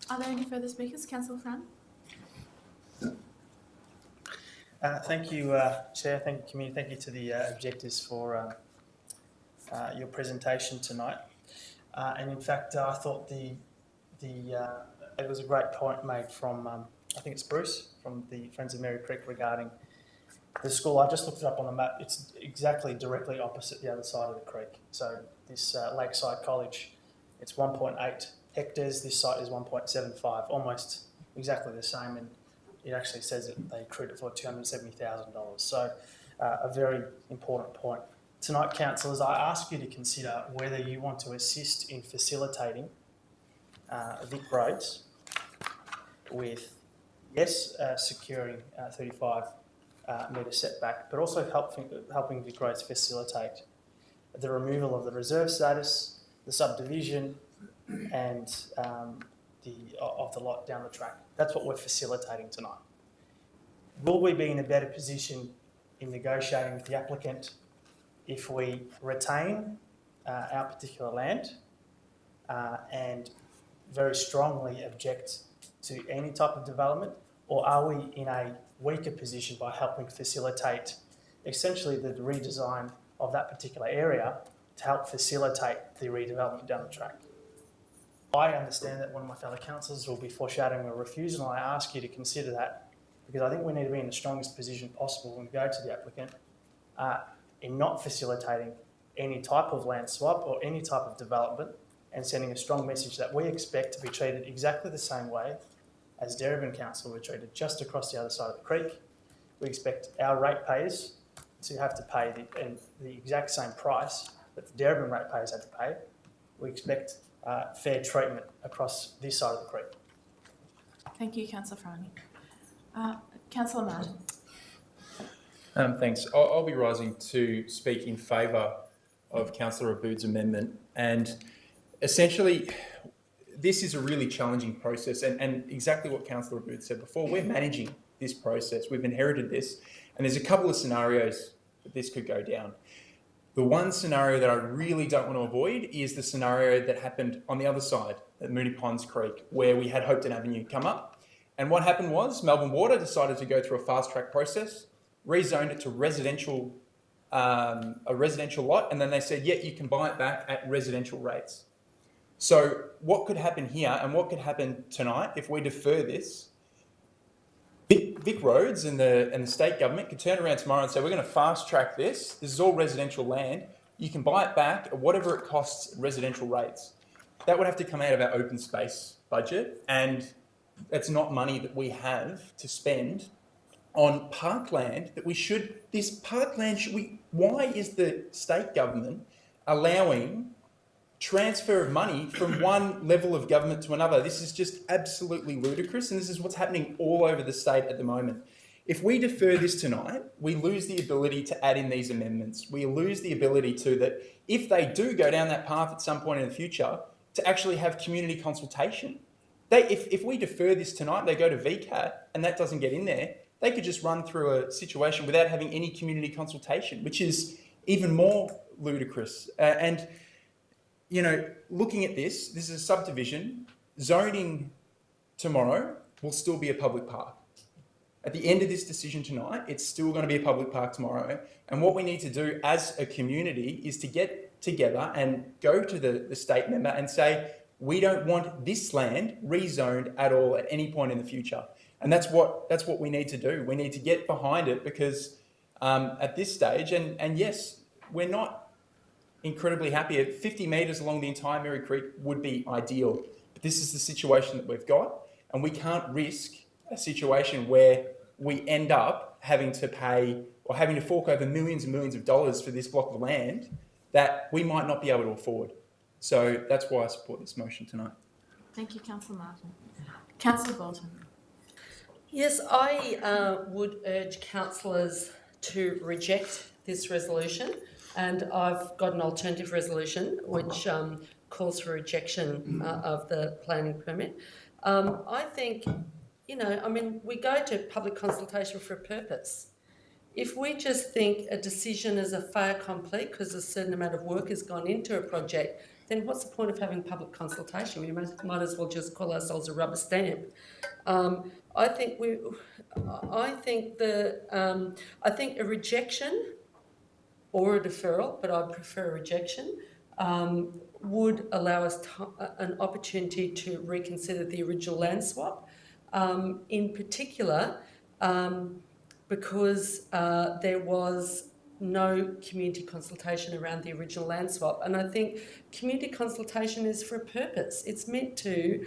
Are there any further speakers? Councillor Fran? Thank you, Chair. Thank you, committee. Thank you to the objectors for your presentation tonight. And in fact, I thought it was a great point made from, I think it's Bruce, from the Friends of Merri Creek regarding the school. I just looked it up on the map. It's exactly directly opposite the other side of the creek. So this Lakeside College, it's 1.8 hectares. This site is 1.75, almost exactly the same. And it actually says that they accrued it for $270,000. So a very important point. Tonight, councillors, I ask you to consider whether you want to assist in facilitating Vic Roads with, yes, securing 35 metre setback, but also helping Vic Roads facilitate the removal of the reserve status, the subdivision, and of the lot down the track. That's what we're facilitating tonight. Will we be in a better position in negotiating with the applicant if we retain our particular land and very strongly object to any type of development, or are we in a weaker position by helping facilitate essentially the redesign of that particular area to help facilitate the redevelopment down the track. I understand that one of my fellow councillors will be foreshadowing a refusal, and I ask you to consider that, because I think we need to be in the strongest position possible when we go to the applicant in not facilitating any type of land swap or any type of development, and sending a strong message that we expect to be treated exactly the same way as Darebin Council were treated just across the other side of the creek. We expect our ratepayers to have to pay the exact same price that the Darebin ratepayers had to pay. We expect fair treatment across this side of the creek. Thank you, Councillor Franey. Councillor Martin. Thanks. I'll be rising to speak in favour of Councillor Aboud's amendment, and essentially this is a really challenging process, and exactly what Councillor Aboud said before, we're managing this process, we've inherited this, and there's a couple of scenarios that this could go down. The one scenario that I really don't want to avoid is the scenario that happened on the other side at Moonee Ponds Creek, where we had Hopetoun Avenue come up, and what happened was Melbourne Water decided to go through a fast track process, rezoned it to residential, a residential lot, and then they said, yeah, you can buy it back at residential rates. So what could happen here, and what could happen tonight if we defer this? Vic Roads and the state government could turn around tomorrow and say, we're going to fast track this. This is all residential land. You can buy it back at whatever it costs at residential rates. That would have to come out of our open space budget, and that's not money that we have to spend on parkland that we should. This parkland should we. Why is the state government allowing transfer of money from one level of government to another? This is just absolutely ludicrous, and this is what's happening all over the state at the moment. If we defer this tonight, we lose the ability to add in these amendments. We lose the ability to, that if they do go down that path at some point in the future, to actually have community consultation. If we defer this tonight, they go to VCAT and that doesn't get in there, they could just run through a situation without having any community consultation, which is even more ludicrous. And you know, looking at this is a subdivision. Zoning tomorrow will still be a public park. At the end of this decision tonight, it's still going to be a public park tomorrow. And what we need to do as a community is to get together and go to the state member and say, we don't want this land rezoned at all at any point in the future. And that's what we need to do. We need to get behind it, because at this stage, and yes, we're not incredibly happy. At 50 metres along the entire Merri Creek would be ideal. But this is the situation that we've got, and we can't risk a situation where we end up having to pay or having to fork over millions and millions of dollars for this block of land that we might not be able to afford. So that's why I support this motion tonight. Thank you, Councillor Martin. Councillor Bolton. Yes, I would urge councillors to reject this resolution, and I've got an alternative resolution which calls for rejection of the planning permit. I think, you know, I mean, we go to public consultation for a purpose. If we just think a decision is a fait accompli because a certain amount of work has gone into a project, then what's the point of having public consultation? We might as well just call ourselves a rubber stamp. I think a rejection or a deferral, but I'd prefer a rejection, would allow us an opportunity to reconsider the original land swap, in particular because there was no community consultation around the original land swap. And I think community consultation is for a purpose. It's meant to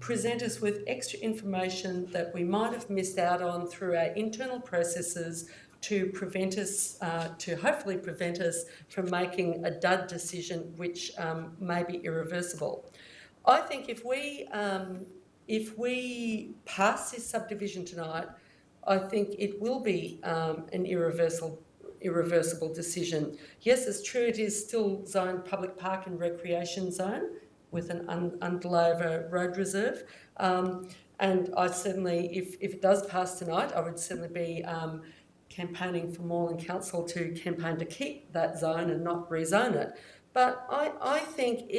present us with extra information that we might have missed out on through our internal processes to prevent us, to hopefully prevent us from making a dud decision which may be irreversible. I think if we pass this subdivision tonight, I think it will be an irreversible decision. Yes, it's true, it is still zoned public park and recreation zone with an underlayer road reserve. And I certainly, if it does pass tonight, I would certainly be campaigning for Moreland Council to campaign to keep that zone and not rezone it. But I think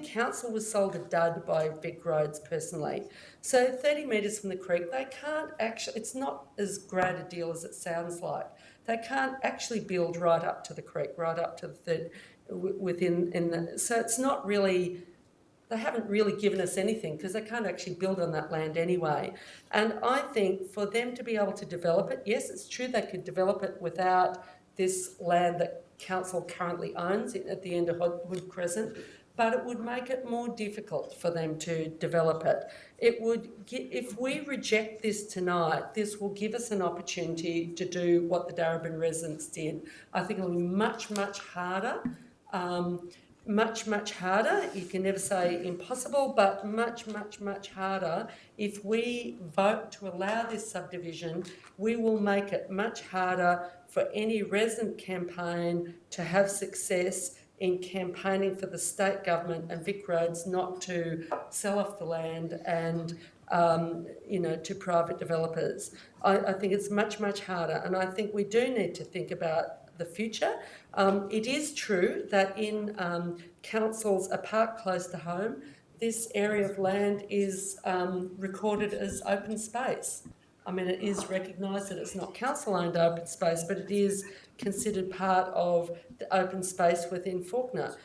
council was sold a dud by Vic Roads personally. So 30 metres from the creek, they can't actually, it's not as great a deal as it sounds like. they can't actually build right up to the creek, right up to the so it's not really, they haven't really given us anything because they can't actually build on that land anyway. And I think for them to be able to develop it, yes, it's true they could develop it without this land that council currently owns at the end of Hood Crescent, but it would make it more difficult for them to develop it. It would, if we reject this tonight, this will give us an opportunity to do what the Darebin residents did. I think it'll be much, much harder. Much harder. You can never say impossible, but much harder. If we vote to allow this subdivision, we will make it much harder for any resident campaign to have success in campaigning for the state government and Vic Roads not to sell off the land and to private developers. I think it's much harder, and I think we do need to think about the future. It is true that in councils, a park close to home, this area of land is recorded as open space. I mean, it is recognised that it's not council-owned open space, but it is considered part of the open space within Fawkner.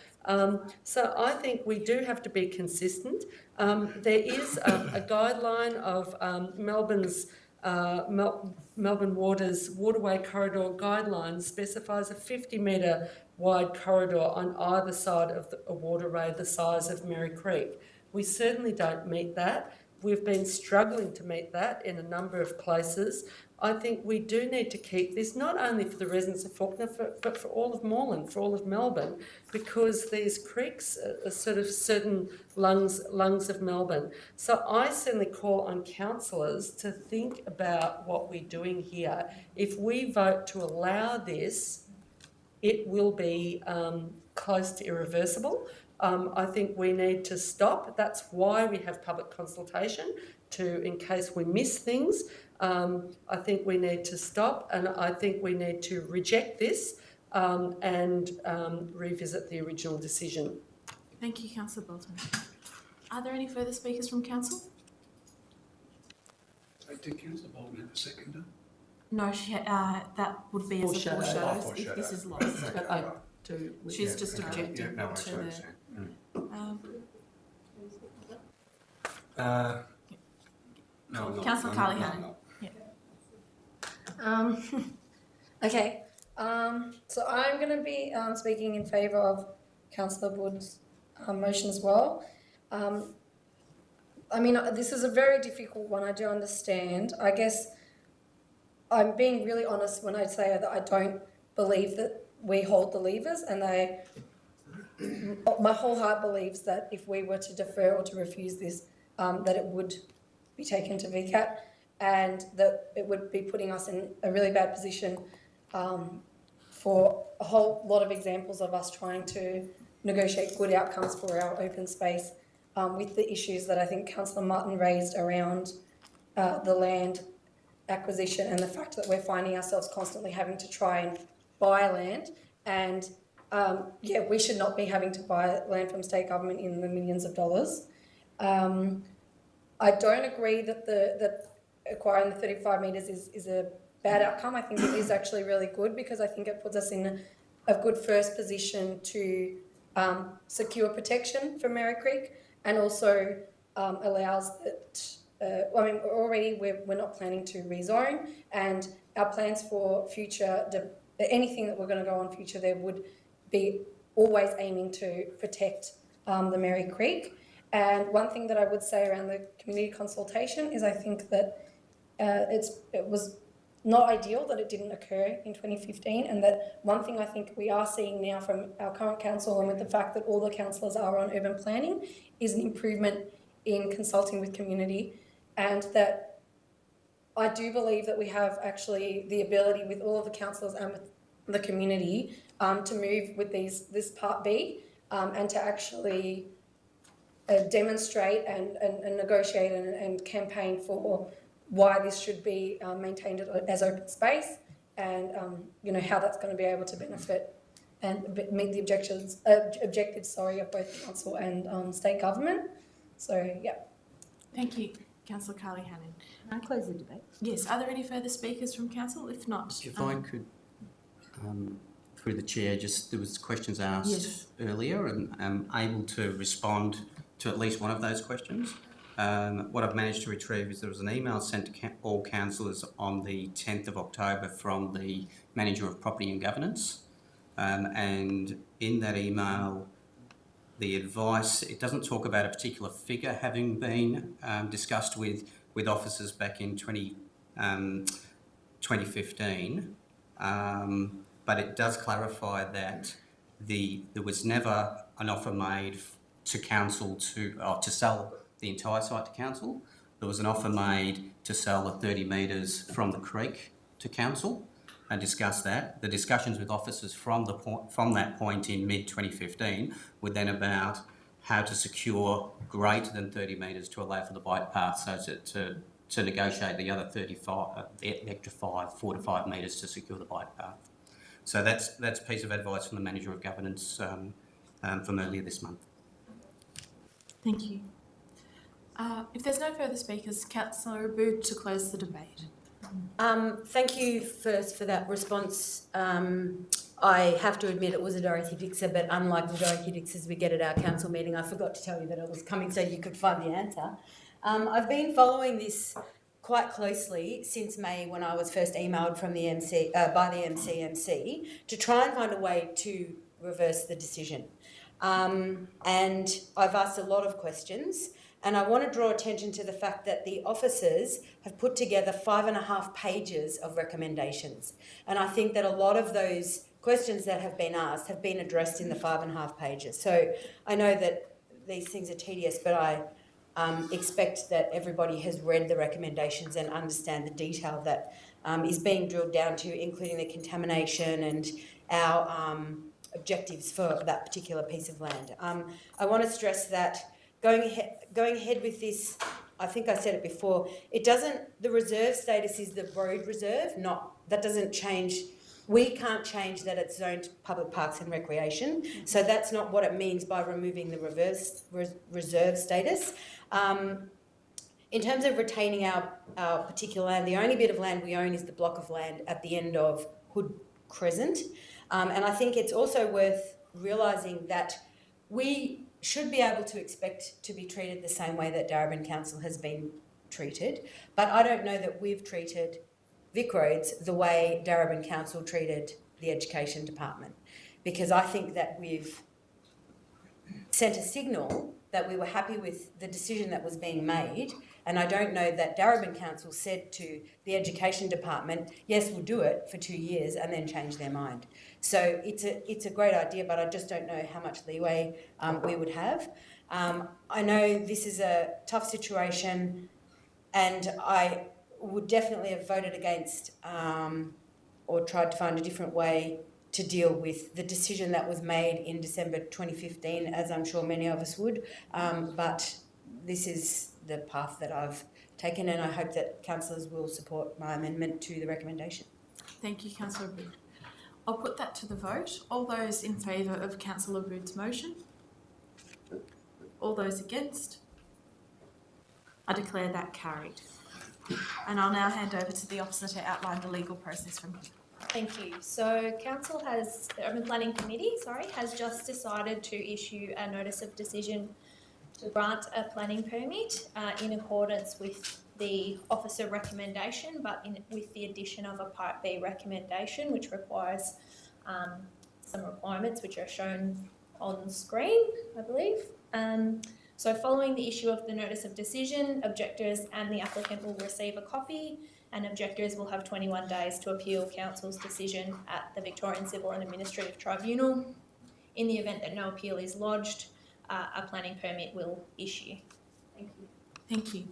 So I think we do have to be consistent. There is a guideline of Melbourne's Melbourne Water's Waterway Corridor Guidelines specifies a 50-metre wide corridor on either side of a waterway the size of Merri Creek. We certainly don't meet that. We've been struggling to meet that in a number of places. I think we do need to keep this, not only for the residents of Fawkner, but for all of Moreland, for all of Melbourne, because these creeks are sort of certain lungs of Melbourne. So I certainly call on councillors to think about what we're doing here. If we vote to allow this, it will be close to irreversible. I think we need to stop. That's why we have public consultation, in case we miss things. I think we need to stop, and I think we need to reject this and revisit the original decision. Thank you, Councillor Bolton. Are there any further speakers from council? Did Councillor Bolton have a seconder? No, that would be as a foreshadow if this is lost. But she's just objecting no, to the... No, Councillor Carly-Hannon. Okay, so I'm going to be speaking in favour of Councillor Wood's motion as well. I mean, this is a very difficult one, I do understand. I guess I'm being really honest when I say that I don't believe that we hold the levers, and my whole heart believes that if we were to defer or to refuse this, that it would be taken to VCAT, and that it would be putting us in a really bad position for a whole lot of examples of us trying to negotiate good outcomes for our open space with the issues that I think Councillor Martin raised around the land acquisition and the fact that we're finding ourselves constantly having to try and buy land. And we should not be having to buy land from state government in the millions of dollars. I don't agree that acquiring the 35 metres is a bad outcome. I think it is actually really good, because I think it puts us in a good first position to secure protection for Merri Creek, and also allows that, already we're not planning to rezone, and our plans for future, anything that we're going to go on future there would be always aiming to protect the Merri Creek. And one thing that I would say around the community consultation is I think that it was not ideal that it didn't occur in 2015, and that one thing I think we are seeing now from our current council, and with the fact that all the councillors are on urban planning, is an improvement in consulting with community, and that I do believe that we have actually the ability with all of the councillors and with the community to move with this Part B and to actually demonstrate and negotiate and campaign for why this should be maintained as open space, and how that's going to be able to benefit and meet the objectives of both council and state government. So yeah. Thank you, Councillor Carly-Hannon. Can I close the debate? Yes. Are there any further speakers from council? If not, If I could through the chair, just there was questions asked earlier, and I'm able to respond to at least one of those questions. What I've managed to retrieve is there was an email sent to all councillors on the 10th of October from the Manager of Property and Governance, and in that email, the advice, it doesn't talk about a particular figure having been discussed with officers back in 2015, but it does clarify that there was never an offer made to council to sell the entire site to council. There was an offer made to sell the 30 metres from the creek to council and discuss that. The discussions with officers from that point in mid-2015 were then about how to secure greater than 30 metres to allow for the bike path, so to negotiate the other 35, the extra 4 to 5 metres to secure the bike path. So that's a piece of advice from the Manager of Governance from earlier this month. Thank you. If there's no further speakers, Councillor Abood to close the debate. Thank you first for that response. I have to admit it was a Dorothy Dixer, but unlike the Dorothy Dixers we get at our council meeting, I forgot to tell you that it was coming so you could find the answer. I've been following this quite closely since May, when I was first emailed from the by the MCMC to try and find a way to reverse the decision. And I've asked a lot of questions, and I want to draw attention to the fact that the officers have put together 5.5 pages of recommendations. And I think that a lot of those questions that have been asked have been addressed in the 5.5 pages. So I know that these things are tedious, but I expect that everybody has read the recommendations and understand the detail that is being drilled down to, including the contamination and our objectives for that particular piece of land. I want to stress that going ahead with this, I think I said it before, the reserve status is the road reserve, that doesn't change. We can't change that it's zoned public parks and recreation. So that's not what it means by removing the reserve status. In terms of retaining our particular land, the only bit of land we own is the block of land at the end of Hood Crescent. And I think it's also worth realising that we should be able to expect to be treated the same way that Darebin Council has been treated. But I don't know that we've treated Vic Roads the way Darebin Council treated the Education Department, because I think that we've sent a signal that we were happy with the decision that was being made, and I don't know that Darebin Council said to the Education Department, yes, we'll do it for 2 years, and then change their mind. So it's a great idea, but I just don't know how much leeway we would have. I know this is a tough situation, and I would definitely have voted against or tried to find a different way to deal with the decision that was made in December 2015, as I'm sure many of us would. But this is the path that I've taken, and I hope that councillors will support my amendment to the recommendation. Thank you, Councillor Abood. I'll put that to the vote. All those in favour of Councillor Abood's motion? All those against? I declare that carried. And I'll now hand over to the officer to outline the legal process from here. Thank you. So the Urban Planning Committee, has just decided to issue a notice of decision to grant a planning permit in accordance with the officer recommendation, but with the addition of a Part B recommendation, which requires some requirements which are shown on screen, I believe. So following the issue of the notice of decision, objectors and the applicant will receive a copy, and objectors will have 21 days to appeal council's decision at the Victorian Civil and Administrative Tribunal. In the event that no appeal is lodged, a planning permit will issue. Thank you. Thank you.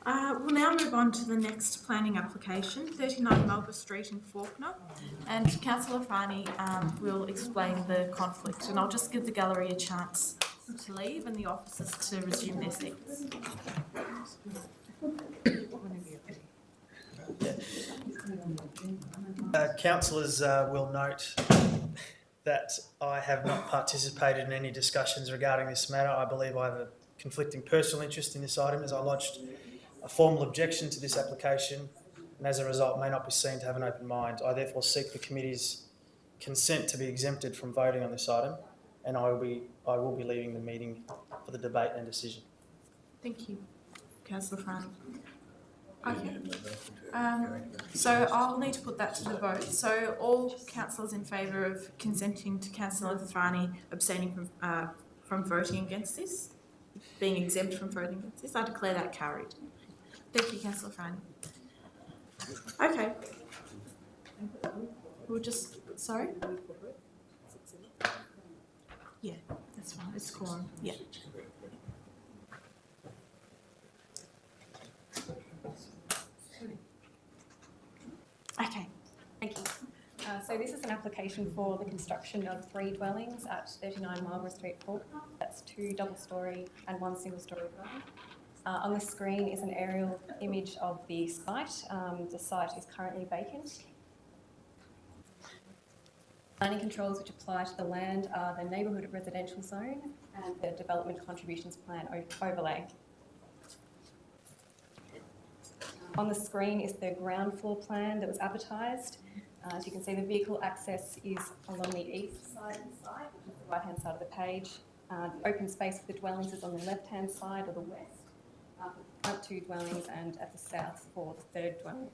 We'll now move on to the next planning application, 39 Melba Street in Fawkner, and Councillor Fani will explain the conflict, and I'll just give the gallery a chance to leave and the officers to resume their seats. Councillors will note that I have not participated in any discussions regarding this matter. I believe I have a conflicting personal interest in this item, as I lodged a formal objection to this application and as a result may not be seen to have an open mind. I therefore seek the committee's consent to be exempted from voting on this item, and I will be leaving the meeting for the debate and decision. Thank you, Councillor Franny. Okay. So I'll need to put that to the vote. So all councillors in favour of consenting to Councillor Franny abstaining from voting against this, being exempt from voting against this, I declare that carried. Thank you, Councillor Franny. Okay. We'll just, sorry? Yeah, that's fine. It's quorum. Yeah. Okay. Thank you. So this is an application for the construction of 3 dwellings at 39 Marlborough Street, Faulkner. That's 2 double-storey and 1 single-storey dwelling. On the screen is an aerial image of the site. The site is currently vacant. Planning controls which apply to the land are the neighbourhood residential zone and the development contributions plan overlay. On the screen is the ground floor plan that was advertised. As you can see, the vehicle access is along the east side of the site, which is the right-hand side of the page. The open space for the dwellings is on the left-hand side or the west, for the front 2 dwellings, and at the south for the 3rd dwelling.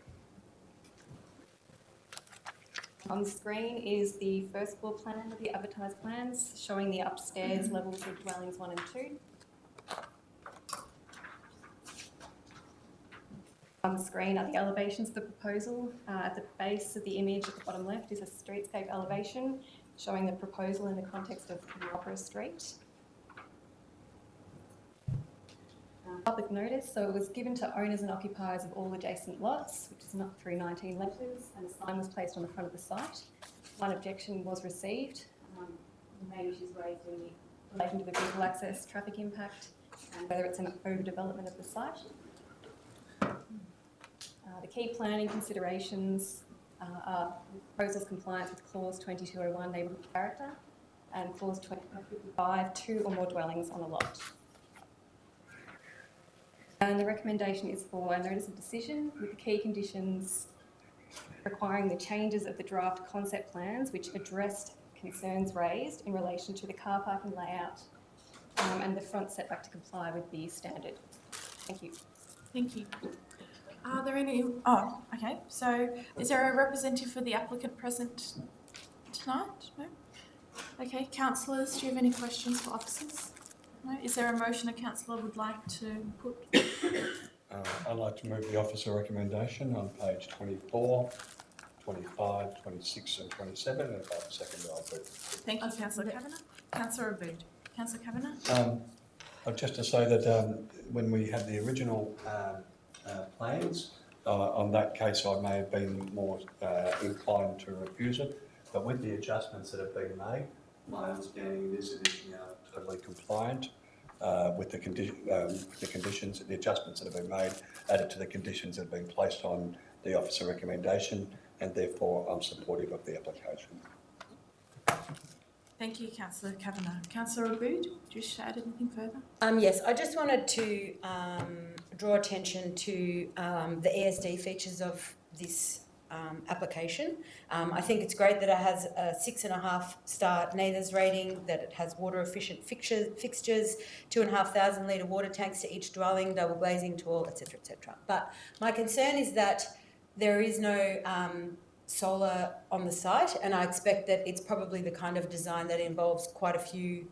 On the screen is the first floor plan of the advertised plans, showing the upstairs levels of dwellings 1 and 2. On the screen are the elevations of the proposal. At the base of the image at the bottom left is a streetscape elevation showing the proposal in the context of Opera Street. Public notice, so it was given to owners and occupiers of all adjacent lots, which is not through 19 letters, and a sign was placed on the front of the site. 1 objection was received. The main issues raised in relation to the vehicle access, traffic impact, and whether it's an overdevelopment of the site. The key planning considerations are proposal's compliance with Clause 2201 neighbourhood character and Clause 2055 2 or more dwellings on a lot. And the recommendation is for a notice of decision with the key conditions requiring the changes of the draft concept plans which addressed concerns raised in relation to the car parking layout and the front setback to comply with the standard. Thank you. Thank you. Are there any... Oh, okay. So is there a representative for the applicant present tonight? No? Okay. Councillors, do you have any questions for officers? No? Is there a motion a councillor would like to put? I'd like to move the officer recommendation on page 24, 25, 26 and 27, and if I have a second, I'll put. Thank you, Councillor Kavanagh. Councillor Abood. Councillor Kavanagh? Just to say that when we had the original plans, on that case I may have been more inclined to refuse it, but with the adjustments that have been made, my understanding is it is now totally compliant with the conditions, the adjustments that have been made, added to the conditions that have been placed on the officer recommendation, and therefore I'm supportive of the application. Thank you, Councillor Kavanagh. Councillor Abood, do you wish to add anything further? Yes, I just wanted to draw attention to the ESD features of this application. I think it's great that it has a 6.5-star NAIDES rating, that it has water efficient fixtures, 2,500 litre water tanks to each dwelling, double glazing to all, etc., etc. But my concern is that there is no solar on the site, and I expect that it's probably the kind of design that involves quite a few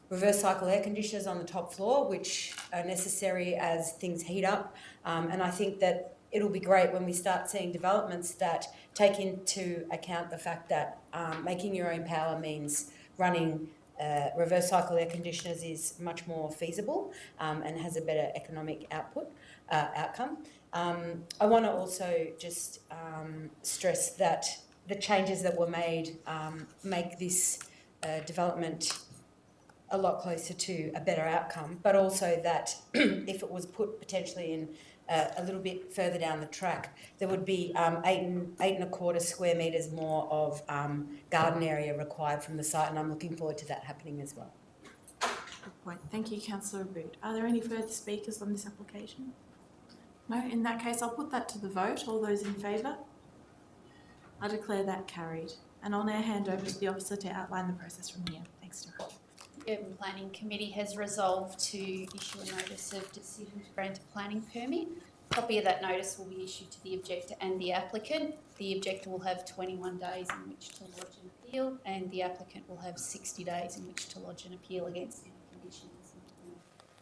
reverse cycle air conditioners on the top floor, which are necessary as things heat up. And I think that it'll be great when we start seeing developments that take into account the fact that making your own power means running reverse cycle air conditioners is much more feasible and has a better economic outcome. I want to also just stress that the changes that were made make this development a lot closer to a better outcome, but also that if it was put potentially in a little bit further down the track, there would be 8.25 square metres more of garden area required from the site, and I'm looking forward to that happening as well. Good point. Thank you, Councillor Abood. Are there any further speakers on this application? No, in that case, I'll put that to the vote. All those in favour? I declare that carried. And I'll now hand over to the officer to outline the process from here. Thanks, Nora. The Urban Planning Committee has resolved to issue a notice of decision to grant a planning permit. A copy of that notice will be issued to the objector and the applicant. The objector will have 21 days in which to lodge an appeal, and the applicant will have 60 days in which to lodge an appeal against any conditions.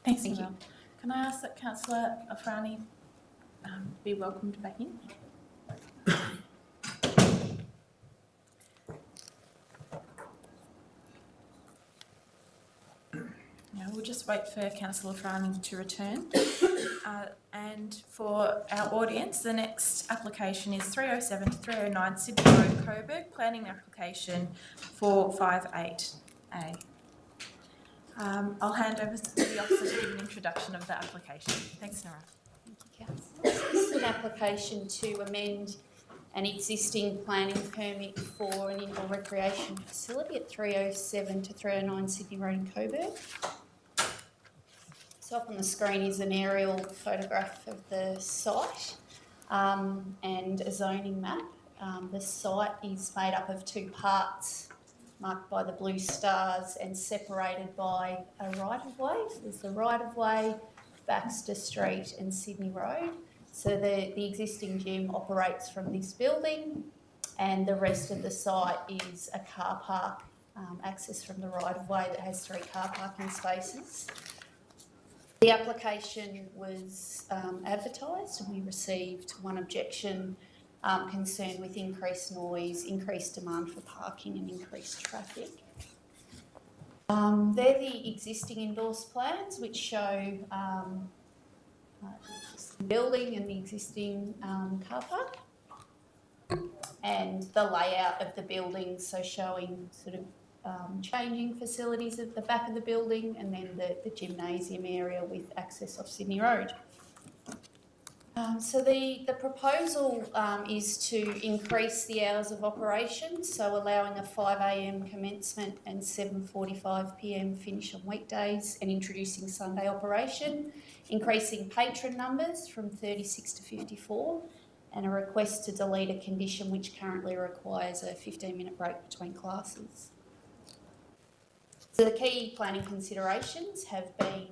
Thanks, Thank Nora. Can I ask that Councillor Afrani be welcomed back in? Now we'll just wait for Councillor Afrani to return. And for our audience, the next application is 307 to 309 Sydney Road, Coburg, planning application 458A. I'll hand over to the officer to give an introduction of the application. Thanks, Nora. Thank you, Councillor. This is an application to amend an existing planning permit for an indoor recreation facility at 307 to 309 Sydney Road in Coburg. So up on the screen is an aerial photograph of the site and a zoning map. The site is made up of two parts marked by the blue stars and separated by a right-of-way. So there's the right-of-way, Baxter Street and Sydney Road. So the existing gym operates from this building, and the rest of the site is a car park access from the right-of-way that has 3 car parking spaces. The application was advertised, and we received one objection concerned with increased noise, increased demand for parking and increased traffic. They're the existing endorsed plans, which show the building and the existing car park, and the layout of the building, so showing sort of changing facilities at the back of the building, and then the gymnasium area with access off Sydney Road. So the proposal is to increase the hours of operation, so allowing a 5 a.m. commencement and 7:45 p.m. finish on weekdays, and introducing Sunday operation, increasing patron numbers from 36 to 54, and a request to delete a condition which currently requires a 15-minute break between classes. So the key planning considerations have been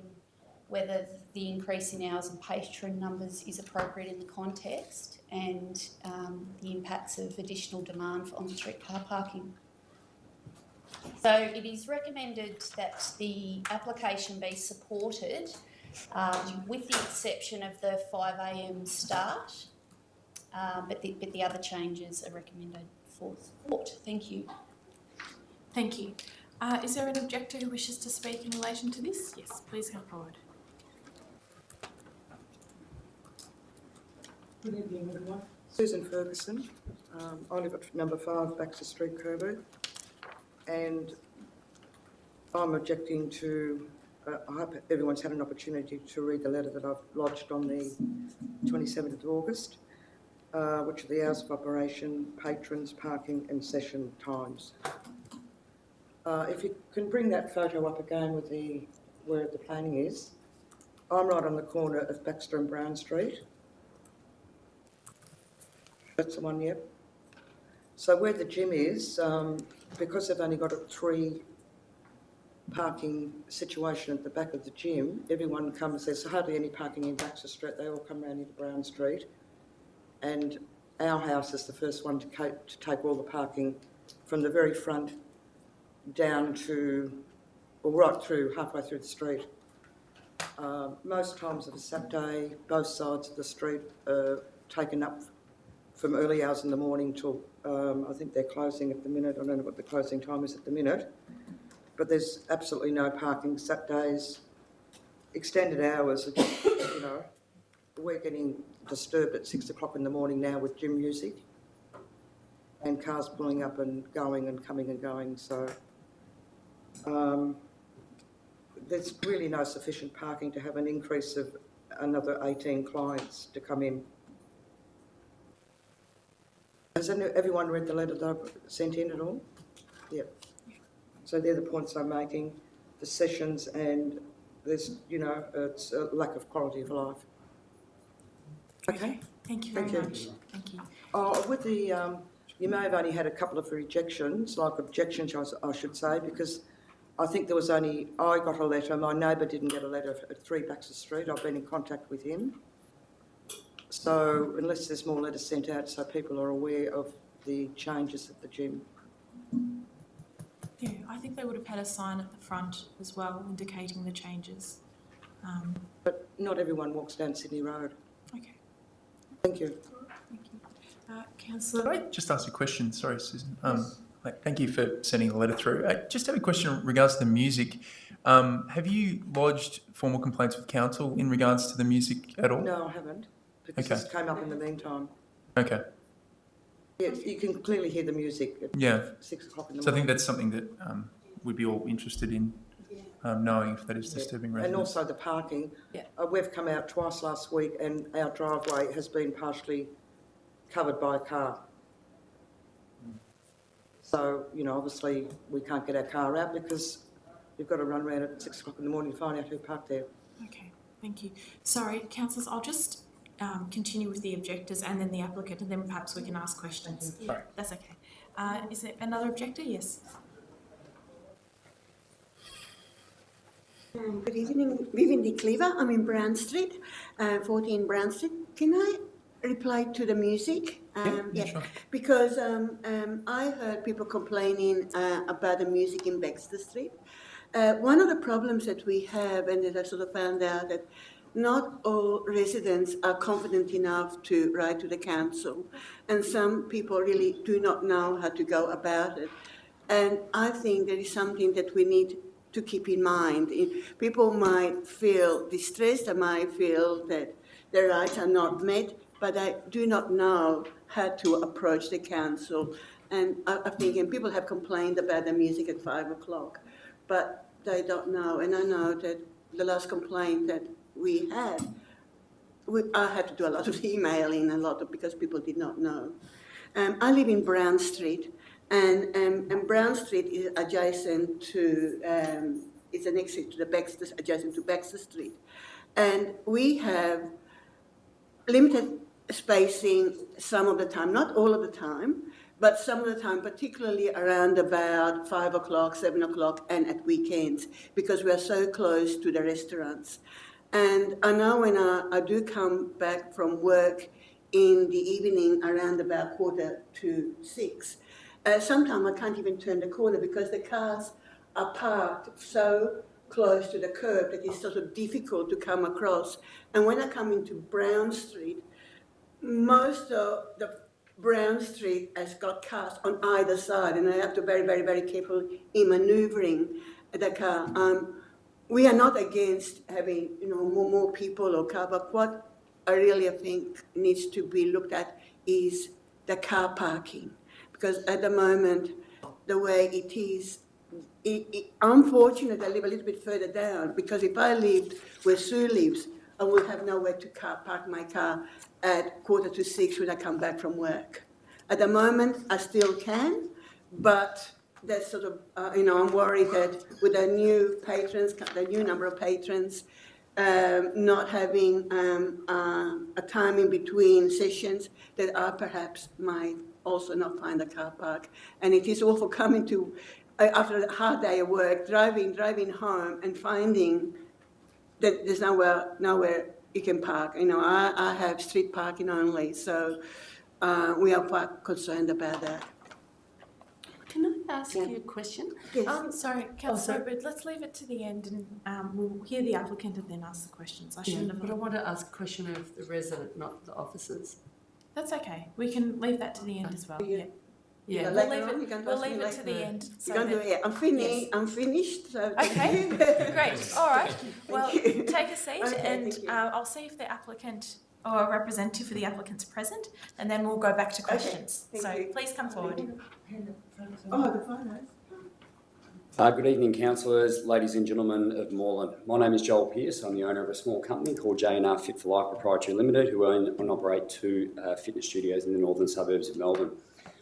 whether the increase in hours and patron numbers is appropriate in the context, and the impacts of additional demand for on-street car parking. So it is recommended that the application be supported with the exception of the 5 a.m. start, but the other changes are recommended for support. Thank you. Thank you. Is there an objector who wishes to speak in relation to this? Yes, please come forward. Good evening, everyone. Susan Ferguson. I live at number 5 Baxter Street, Coburg, and I'm objecting to, I hope everyone's had an opportunity to read the letter that I've lodged on the 27th of August, which are the hours of operation, patrons, parking and session times. If you can bring that photo up again with where the planning is, I'm right on the corner of Baxter and Brown Street. That's the one, yep. So where the gym is, because they've only got a 3 parking situation at the back of the gym, everyone comes, there's hardly any parking in Baxter Street, they all come round into Brown Street, and our house is the first one to take all the parking from the very front down to, or right through, halfway through the street. Most times of a Saturday, both sides of the street are taken up from early hours in the morning till, I think they're closing at the minute. I don't know what the closing time is at the minute, but there's absolutely no parking Saturdays. Extended hours, you know, we're getting disturbed at 6 o'clock in the morning now with gym music and cars pulling up and going and coming and going. So there's really no sufficient parking to have an increase of another 18 clients to come in. Has everyone read the letter that I've sent in at all? Yep. So they're the points I'm making, the sessions, and there's, you know, it's a lack of quality of life. Okay. Thank you very much. Thank you. Oh, with the, you may have only had a couple of rejections, like objections, I should say, because I think there was only, I got a letter, my neighbour didn't get a letter at 3 Baxter Street. I've been in contact with him. So unless there's more letters sent out so people are aware of the changes at the gym. Yeah, I think they would have had a sign at the front as well indicating the changes. But not everyone walks down Sydney Road. Okay. Thank you. Thank you. Councillor. Could I just ask a question? Sorry, Susan. Thank you for sending the letter through. I just have a question in regards to the music. Have you lodged formal complaints with council in regards to the music at all? No, I haven't, because this came up in the meantime. Okay. Yeah, you can clearly hear the music at 6 o'clock in the morning. So I think that's something that we'd be all interested in knowing if that is disturbing residents. And also the parking. We've come out twice last week and our driveway has been partially covered by a car. So, you know, obviously we can't get our car out because you've got to run around at 6 o'clock in the morning to find out who parked there. Okay, thank you. Sorry, councillors, I'll just continue with the objectors and then the applicant, and then perhaps we can ask questions. Sorry. That's okay. Is there another objector? Yes. Good evening, Vivian De Cleaver. I'm in Brown Street, 14 Brown Street. Can I reply to the music? Sure. Because I heard people complaining about the music in Baxter Street. One of the problems that we have, and that I sort of found out, that not all residents are confident enough to write to the council, and some people really do not know how to go about it. And I think that is something that we need to keep in mind. People might feel distressed, they might feel that their rights are not met, but I do not know how to approach the council. And I think, and people have complained about the music at 5 o'clock, but they don't know. And I know that the last complaint that we had, I had to do a lot of emailing, because people did not know. I live in Brown Street, and Brown Street is adjacent to, it's the next street to the Baxter, adjacent to Baxter Street. And we have limited spacing some of the time, not all of the time, but some of the time, particularly around about 5 o'clock, 7 o'clock, and at weekends, because we are so close to the restaurants. And I know when I do come back from work in the evening around about 5:45, sometimes I can't even turn the corner because the cars are parked so close to the curb that it's sort of difficult to come across. And when I come into Brown Street, most of the Brown Street has got cars on either side, and I have to be very, very, very careful in manoeuvring the car. We are not against having, more people or car, but what I really think needs to be looked at is the car parking, because at the moment, the way it is, unfortunately, I live a little bit further down, because if I lived where Sue lives, I would have nowhere to park my car at 5:45 when I come back from work. At the moment, I still can, but that's sort of, I'm worried that with the new patrons, the new number of patrons, not having a time in between sessions, that I perhaps might also not find a car park. And it is awful coming to, after a hard day of work, driving home and finding that there's nowhere you can park. I have street parking only, so we are quite concerned about that. Can I ask you a question? Yes. Sorry, Councillor, but let's leave it to the end and we'll hear the applicant and then ask the questions. I shouldn't have. But I want to ask a question of the resident, not the officers. That's okay. We can leave that to the end as well. Yeah. Yeah. We'll leave it to the end. So I'm finished. I'm finished. So okay. Great. All right. Well, take a seat, and I'll see if the applicant or a representative for the applicant's present, and then we'll go back to questions. Please come forward. Oh, the finance. Good evening, councillors, ladies and gentlemen of Moreland. My name is Joel Pearce. I'm the owner of a small company called J&R Fit for Life Proprietary Limited, who own and operate 2 fitness studios in the northern suburbs of Melbourne.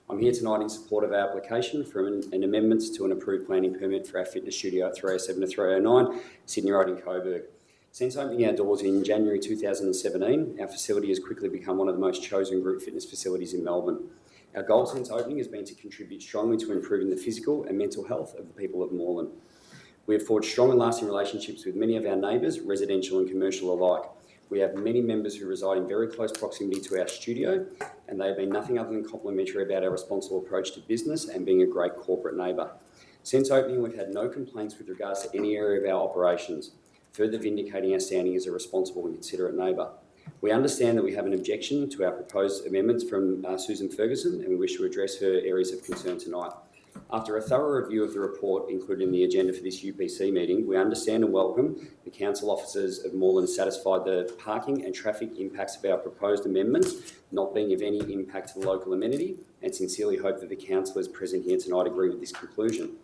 I'm here tonight in support of our application for an amendments to an approved planning permit for our fitness studio at 307 to 309 Sydney Road in Coburg. Since opening our doors in January 2017, our facility has quickly become one of the most chosen group fitness facilities in Melbourne. Our goal since opening has been to contribute strongly to improving the physical and mental health of the people of Moreland. We have forged strong and lasting relationships with many of our neighbours, residential and commercial alike. We have many members who reside in very close proximity to our studio, and they have been nothing other than complimentary about our responsible approach to business and being a great corporate neighbour. Since opening, we've had no complaints with regards to any area of our operations, further vindicating our standing as a responsible and considerate neighbour. We understand that we have an objection to our proposed amendments from Susan Ferguson, and we wish to address her areas of concern tonight. After a thorough review of the report included in the agenda for this UPC meeting, we understand and welcome the council officers of Moreland satisfied the parking and traffic impacts of our proposed amendments not being of any impact to the local amenity, and sincerely hope that the councillors present here tonight agree with this conclusion.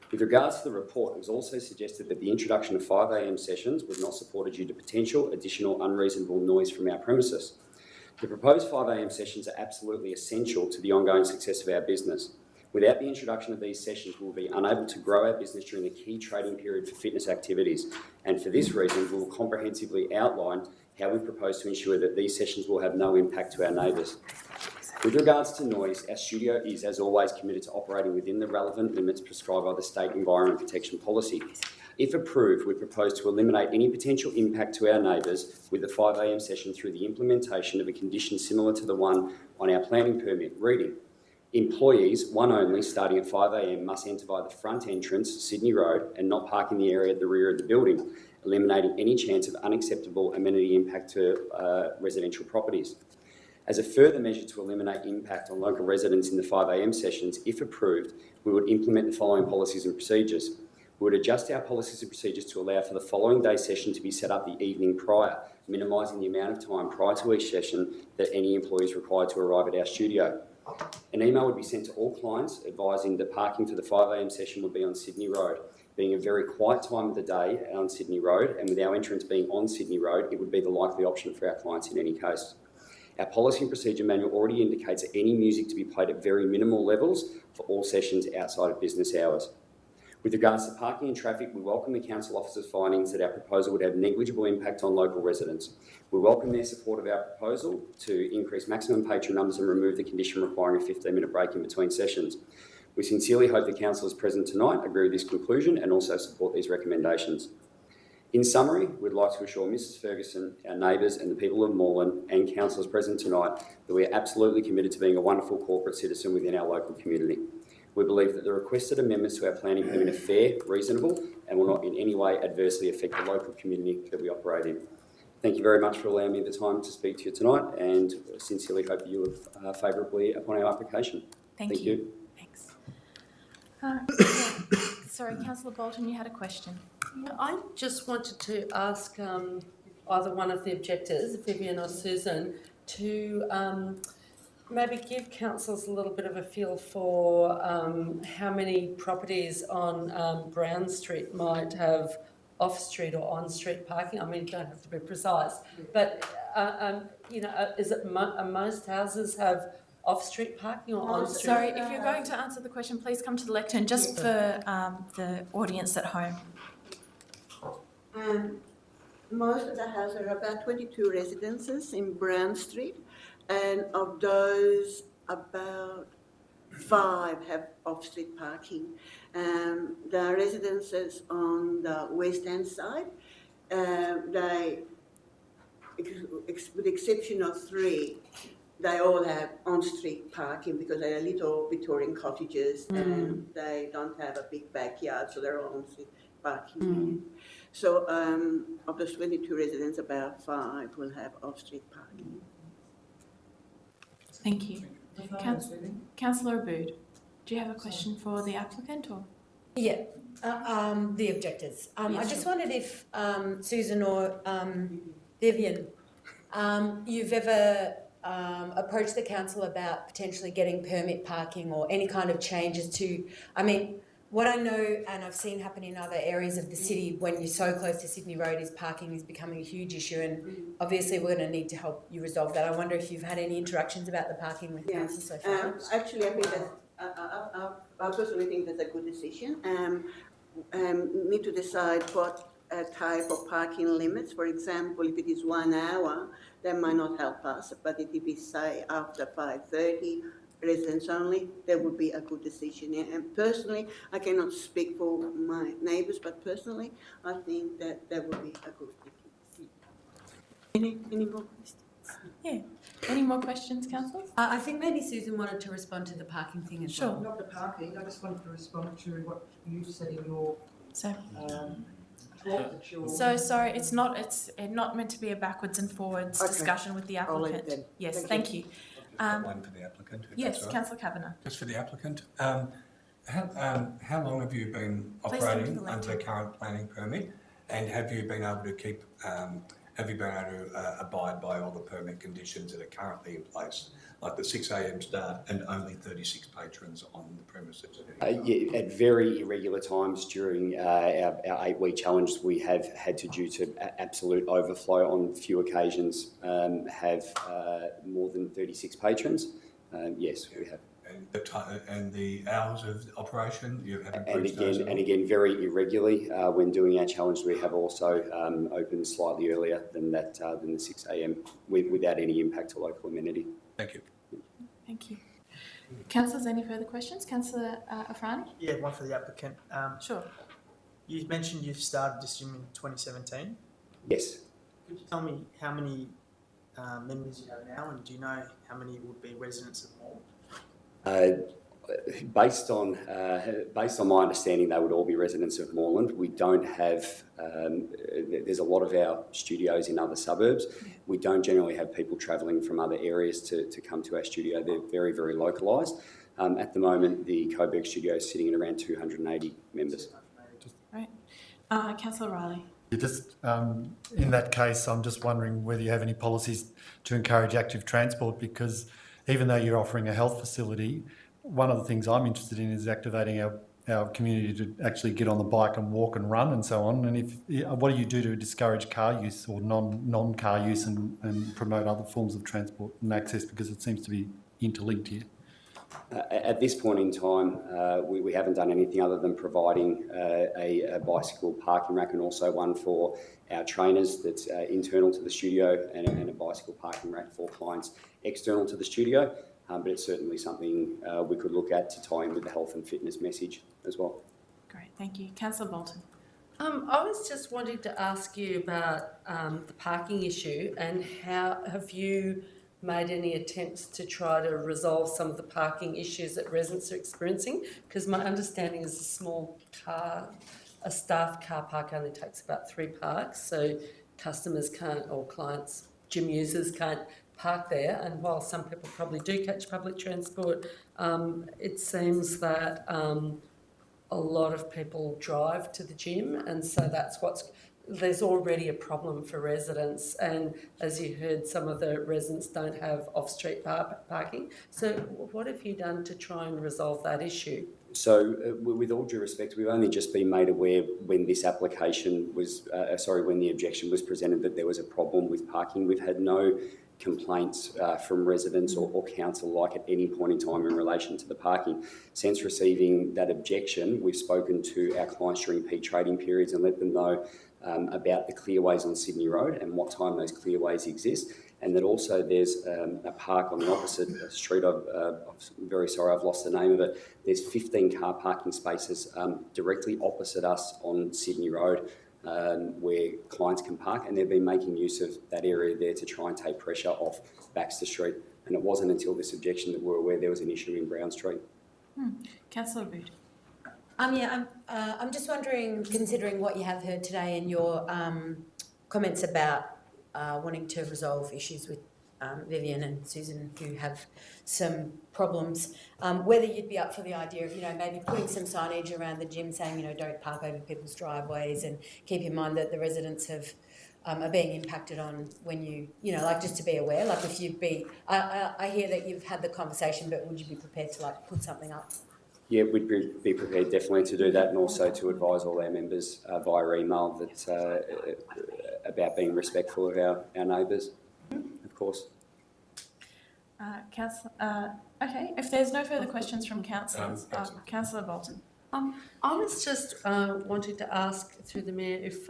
With regards to the report, it was also suggested that the introduction of 5 a.m. sessions was not supported due to potential additional unreasonable noise from our premises. The proposed 5 a.m. sessions are absolutely essential to the ongoing success of our business. Without the introduction of these sessions, we will be unable to grow our business during the key trading period for fitness activities. And for this reason, we will comprehensively outline how we propose to ensure that these sessions will have no impact to our neighbours. With regards to noise, our studio is, as always, committed to operating within the relevant limits prescribed by the State Environment Protection Policy. If approved, we propose to eliminate any potential impact to our neighbours with the 5 a.m. session through the implementation of a condition similar to the one on our planning permit, reading: employees, one only, starting at 5 a.m, must enter via the front entrance, Sydney Road, and not park in the area at the rear of the building, eliminating any chance of unacceptable amenity impact to residential properties. As a further measure to eliminate impact on local residents in the 5 a.m. sessions, if approved, we would implement the following policies and procedures. We would adjust our policies and procedures to allow for the following day's session to be set up the evening prior, minimising the amount of time prior to each session that any employee is required to arrive at our studio. An email would be sent to all clients advising that parking for the 5 a.m. session would be on Sydney Road. Being a very quiet time of the day on Sydney Road, and with our entrance being on Sydney Road, it would be the likely option for our clients in any case. Our policy and procedure manual already indicates that any music to be played at very minimal levels for all sessions outside of business hours. With regards to parking and traffic, we welcome the council officers' findings that our proposal would have negligible impact on local residents. We welcome their support of our proposal to increase maximum patron numbers and remove the condition requiring a 15-minute break in between sessions. We sincerely hope the councillors present tonight agree with this conclusion and also support these recommendations. In summary, we'd like to assure Mrs Ferguson, our neighbours and the people of Moreland and councillors present tonight that we are absolutely committed to being a wonderful corporate citizen within our local community. We believe that the requested amendments to our planning permit are fair, reasonable, and will not in any way adversely affect the local community that we operate in. Thank you very much for allowing me the time to speak to you tonight, and sincerely hope you look favourably upon our application. Thank you. Thanks. Sorry, Councillor Bolton, you had a question. I just wanted to ask either one of the objectors, Vivian or Susan, to maybe give councillors a little bit of a feel for how many properties on Brown Street might have off-street or on-street parking. I mean, you don't have to be precise, but you know, most houses have off-street parking or on-street? Sorry, if you're going to answer the question, please come to the lectern, just for the audience at home. Most of the houses are about 22 residences in Brown Street, and of those, about 5 have off-street parking. The residences on the west end side, they, with the exception of 3, they all have on-street parking because they're little Victorian cottages and they don't have a big backyard, so they're all on-street parking. So of those 22 residents, about 5 will have off-street parking. Thank you. Councillor Abood, do you have a question for the applicant or? Yeah, the objectors. I just wondered if Susan or Vivian, you've ever approached the council about potentially getting permit parking or any kind of changes to, I mean, what I know and I've seen happen in other areas of the city when you're so close to Sydney Road is parking is becoming a huge issue, and obviously we're going to need to help you resolve that. I wonder if you've had any interactions about the parking with council so far. Actually, I think that I personally think that's a good decision. Need to decide what type of parking limits. For example, if it is 1 hour, that might not help us, but if it is, say, after 5:30, residents only, that would be a good decision. And personally, I cannot speak for my neighbours, but personally, I think that that would be a good decision. Any more questions? Yeah. Any more questions, councillors? I think maybe Susan wanted to respond to the parking thing as well. Not the parking, I just wanted to respond to what you said in your So, talk that you're... so sorry, it's not meant to be a backwards and forwards Okay. discussion with the I'll leave it applicant. then. Yes, Thank thank you. One for the applicant. if Yes, that's right. Councillor Kavanagh. Just for the applicant, how long have you been Please come to operating the left. under the current planning permit, and have you been able to keep? Have you been able to abide by all the permit conditions that are currently in place, like the 6 a.m. start and only 36 patrons on the premises? Yeah, at very irregular times during our 8-week challenge, we have had to, due to absolute overflow on few occasions, have more than 36 patrons. Yes, we have. And the hours of operation, you have And increased those? again, very irregularly. When doing our challenge, we have also opened slightly earlier than that, than the 6 a.m. Without any impact to local amenity. Thank you. Thank you. Councillors, any further questions? Councillor Afrani? Yeah, one for the applicant. Sure. You mentioned you've started this gym in 2017. Yes. Could you tell me how many members you have now, and do you know how many would be residents of Moore? Based on my understanding, they would all be residents of Moreland. We don't have. There's a lot of our studios in other suburbs. We don't generally have people travelling from other areas to come to our studio. They're very, very localised. At the moment, the Coburg studio is sitting at around 280 members. Right. Councillor Riley. You just, in that case, I'm just wondering whether you have any policies to encourage active transport, because even though you're offering a health facility, one of the things I'm interested in is activating our community to actually get on the bike and walk and run and so on. And what do you do to discourage car use or non-car use and promote other forms of transport and access, because it seems to be interlinked here? At this point in time, we haven't done anything other than providing a bicycle parking rack, and also one for our trainers that's internal to the studio, and a bicycle parking rack for clients external to the studio. But it's certainly something we could look at to tie in with the health and fitness message as well. Great, thank you. Councillor Bolton. I was just wanting to ask you about the parking issue, and how have you made any attempts to try to resolve some of the parking issues that residents are experiencing? Because my understanding is a staff car park only takes about 3 parks, so customers can't, or clients, gym users can't park there. And while some people probably do catch public transport, it seems that a lot of people drive to the gym, and so there's already a problem for residents, and as you heard, some of the residents don't have off-street parking. So what have you done to try and resolve that issue? So, with all due respect, we've only just been made aware when this application was, when the objection was presented, that there was a problem with parking. We've had no complaints from residents or council like at any point in time in relation to the parking. Since receiving that objection, we've spoken to our clients during peak trading periods and let them know about the clearways on Sydney Road and what time those clearways exist, and that also there's a park on the opposite street. I'm very sorry, I've lost the name of it. There's 15 car parking spaces directly opposite us on Sydney Road, where clients can park, and they've been making use of that area there to try and take pressure off Baxter Street. And it wasn't until this objection that we're aware there was an issue in Brown Street. Councillor Abood. I'm just wondering, considering what you have heard today and your comments about wanting to resolve issues with Vivian and Susan, who have some problems, whether you'd be up for the idea of, maybe putting some signage around the gym saying, don't park over people's driveways, and keep in mind that the residents are being impacted on when you, just to be aware, like if you'd be, I hear that you've had the conversation, but would you be prepared to put something up? Yeah, we'd be prepared definitely to do that, and also to advise all our members via email that about being respectful of our neighbours, of course. Okay, if there's no further questions from councillors, Councillor Bolton. I was just wanting to ask through the Mayor if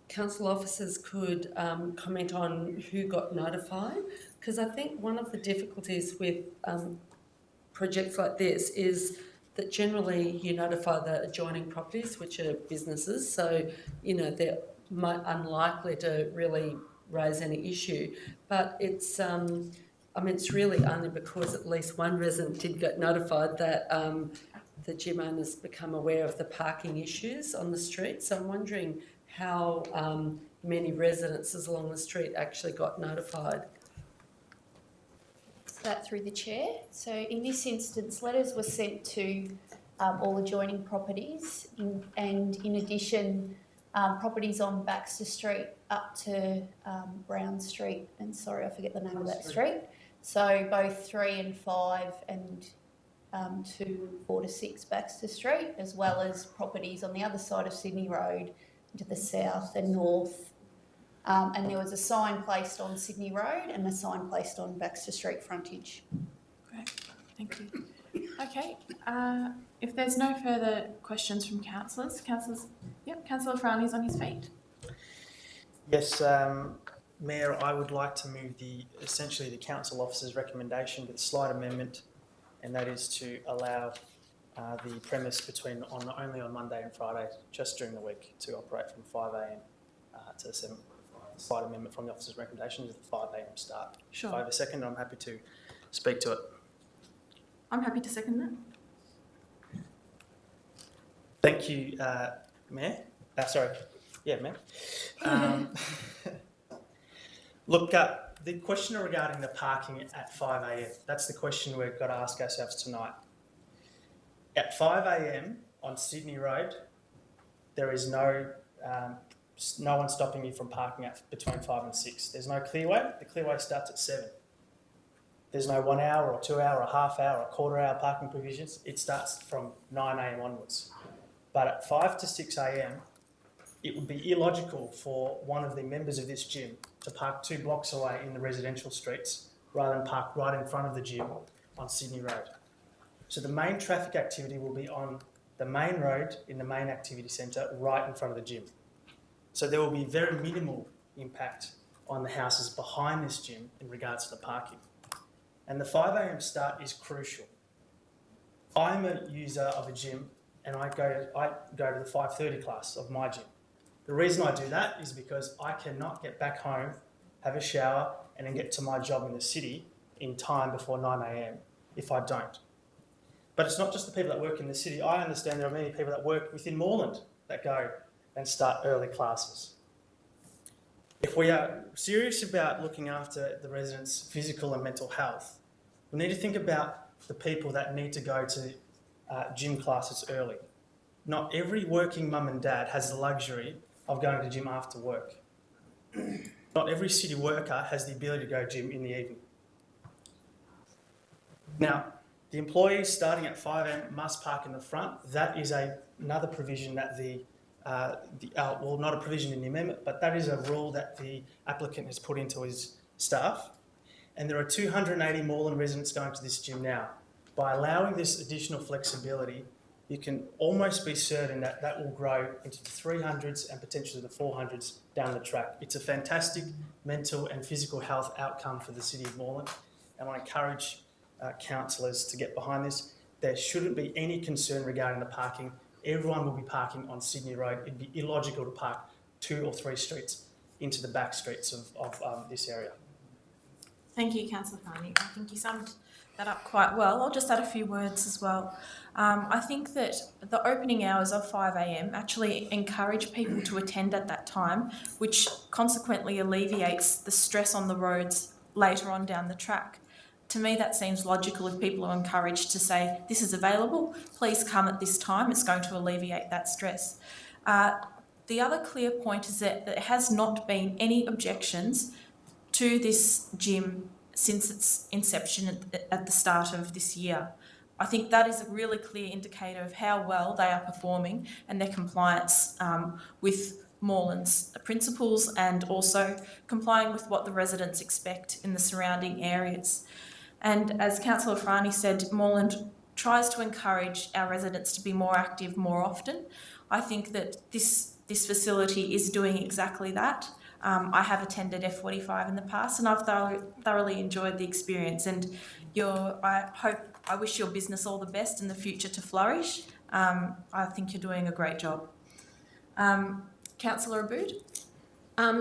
council officers could comment on who got notified, because I think one of the difficulties with projects like this is that generally you notify the adjoining properties, which are businesses, so they're unlikely to really raise any issue. But it's it's really only because at least one resident did get notified that the gym owners become aware of the parking issues on the street. So I'm wondering how many residences along the street actually got notified. That through the chair. So in this instance, letters were sent to all adjoining properties, and in addition, properties on Baxter Street up to Brown Street, and sorry, I forget the name of that street. So both 3 and 5 and 2, 4 to 6 Baxter Street, as well as properties on the other side of Sydney Road to the south and north. And there was a sign placed on Sydney Road and a sign placed on Baxter Street frontage. Great, thank you. Okay, if there's no further questions from councillors, Councillor Frani's on his feet. Yes, Mayor, I would like to move essentially the council officer's recommendation with a slight amendment, and that is to allow the premise only on Monday and Friday, just during the week, to operate from 5 a.m. to 7. Slight amendment from the officer's recommendation is the 5 a.m. start. Sure. If I have a second, I'm happy to speak to it. I'm happy to second that. Thank you, Mayor. Mayor. Look, the question regarding the parking at 5 a.m, that's the question we've got to ask ourselves tonight. At 5 a.m. on Sydney Road, there is no one stopping you from parking at between 5 and 6. There's no clearway. The clearway starts at 7. There's no 1 hour or 2 hour or half hour or quarter hour parking provisions. It starts from 9 a.m. onwards. But at 5 to 6 a.m, it would be illogical for one of the members of this gym to park 2 blocks away in the residential streets rather than park right in front of the gym on Sydney Road. So the main traffic activity will be on the main road in the main activity centre right in front of the gym. So there will be very minimal impact on the houses behind this gym in regards to the parking. And the 5 a.m. start is crucial. I'm a user of a gym and I go to the 5:30 class of my gym. The reason I do that is because I cannot get back home, have a shower and then get to my job in the city in time before 9 a.m. if I don't. But it's not just the people that work in the city. I understand there are many people that work within Moreland that go and start early classes. If we are serious about looking after the residents' physical and mental health, we need to think about the people that need to go to gym classes early. Not every working mum and dad has the luxury of going to gym after work. Not every city worker has the ability to go gym in the evening. Now, the employees starting at 5 a.m. must park in the front. That is another provision that not a provision in the amendment, but that is a rule that the applicant has put into his staff. And there are 280 Moreland residents going to this gym now. By allowing this additional flexibility, you can almost be certain that that will grow into the 300s and potentially the 400s down the track. It's a fantastic mental and physical health outcome for the City of Moreland, and I encourage councillors to get behind this. There shouldn't be any concern regarding the parking. Everyone will be parking on Sydney Road. It'd be illogical to park 2 or 3 streets into the back streets of this area. Thank you, Councillor Farney. I think you summed that up quite well. I'll just add a few words as well. I think that the opening hours of 5 a.m. actually encourage people to attend at that time, which consequently alleviates the stress on the roads later on down the track. To me, that seems logical if people are encouraged to say, this is available, please come at this time, it's going to alleviate that stress. The other clear point is that there has not been any objections to this gym since its inception at the start of this year. I think that is a really clear indicator of how well they are performing and their compliance with Moreland's principles and also complying with what the residents expect in the surrounding areas. And as Councillor Frani said, Moreland tries to encourage our residents to be more active more often. I think that this facility is doing exactly that. I have attended F45 in the past, and I've thoroughly enjoyed the experience. And I wish your business all the best in the future to flourish. I think you're doing a great job. Councillor Abood?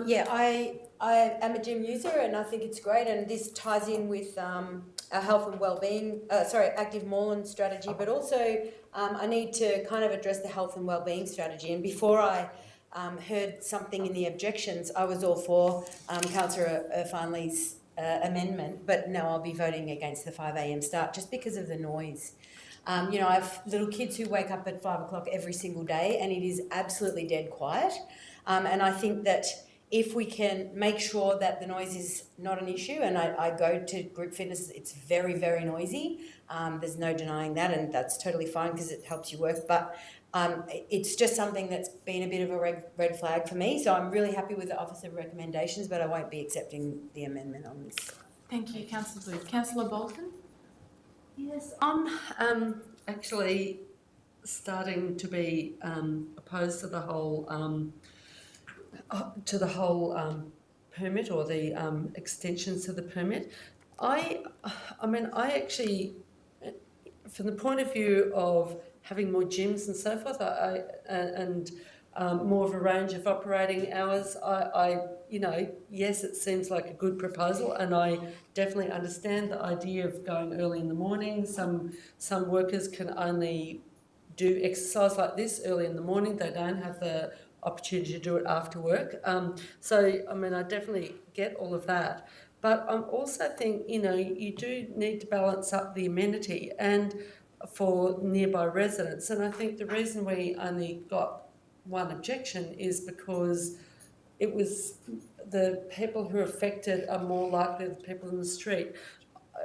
Yeah, I am a gym user and I think it's great, and this ties in with our health and wellbeing, active Moreland strategy, but also I need to kind of address the health and wellbeing strategy. And before I heard something in the objections, I was all for Councillor Farnley's amendment, but now I'll be voting against the 5 a.m. start just because of the noise. You know, I have little kids who wake up at 5 o'clock every single day, and it is absolutely dead quiet. And I think that if we can make sure that the noise is not an issue, and I go to group fitness, it's very, very noisy. There's no denying that, and that's totally fine because it helps you work. But it's just something that's been a bit of a red flag for me. So I'm really happy with the officer recommendations, but I won't be accepting the amendment on this. Thank you, Councillor Booth. Councillor Bolton? Yes, I'm actually starting to be opposed to the whole permit or the extensions to the permit. I mean, I actually, from the point of view of having more gyms and so forth, and more of a range of operating hours, you know, yes, it seems like a good proposal, and I definitely understand the idea of going early in the morning. Some workers can only do exercise like this early in the morning. They don't have the opportunity to do it after work. So, I mean, I definitely get all of that. But I also think, you know, you do need to balance up the amenity and for nearby residents. And I think the reason we only got one objection is because it was the people who are affected are more likely the people in the street,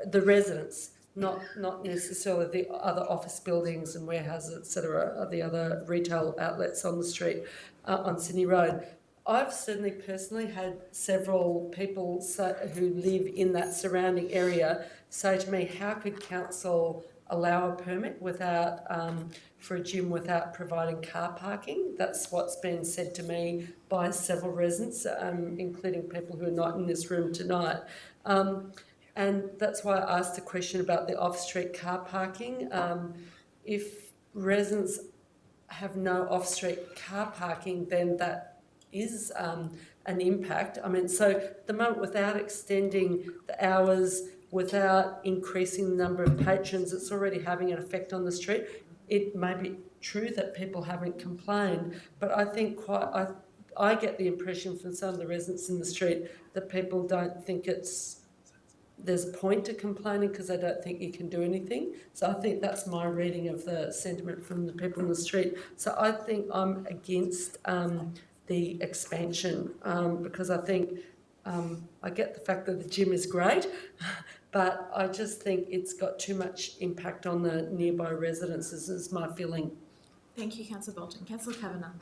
the residents, not necessarily the other office buildings and warehouses, etc., the other retail outlets on the street on Sydney Road. I've certainly personally had several people who live in that surrounding area say to me, how could council allow a permit without for a gym without providing car parking? That's what's been said to me by several residents, including people who are not in this room tonight. And that's why I asked the question about the off-street car parking. If residents have no off-street car parking, then that is an impact. I mean, so at the moment, without extending the hours, without increasing the number of patrons, it's already having an effect on the street. It may be true that people haven't complained, but I think I get the impression from some of the residents in the street that people don't think there's a point to complaining because they don't think you can do anything. So I think that's my reading of the sentiment from the people in the street. So I think I'm against the expansion because I think I get the fact that the gym is great, but I just think it's got too much impact on the nearby residences, is my feeling. Thank you, Councillor Bolton. Councillor Kavanagh.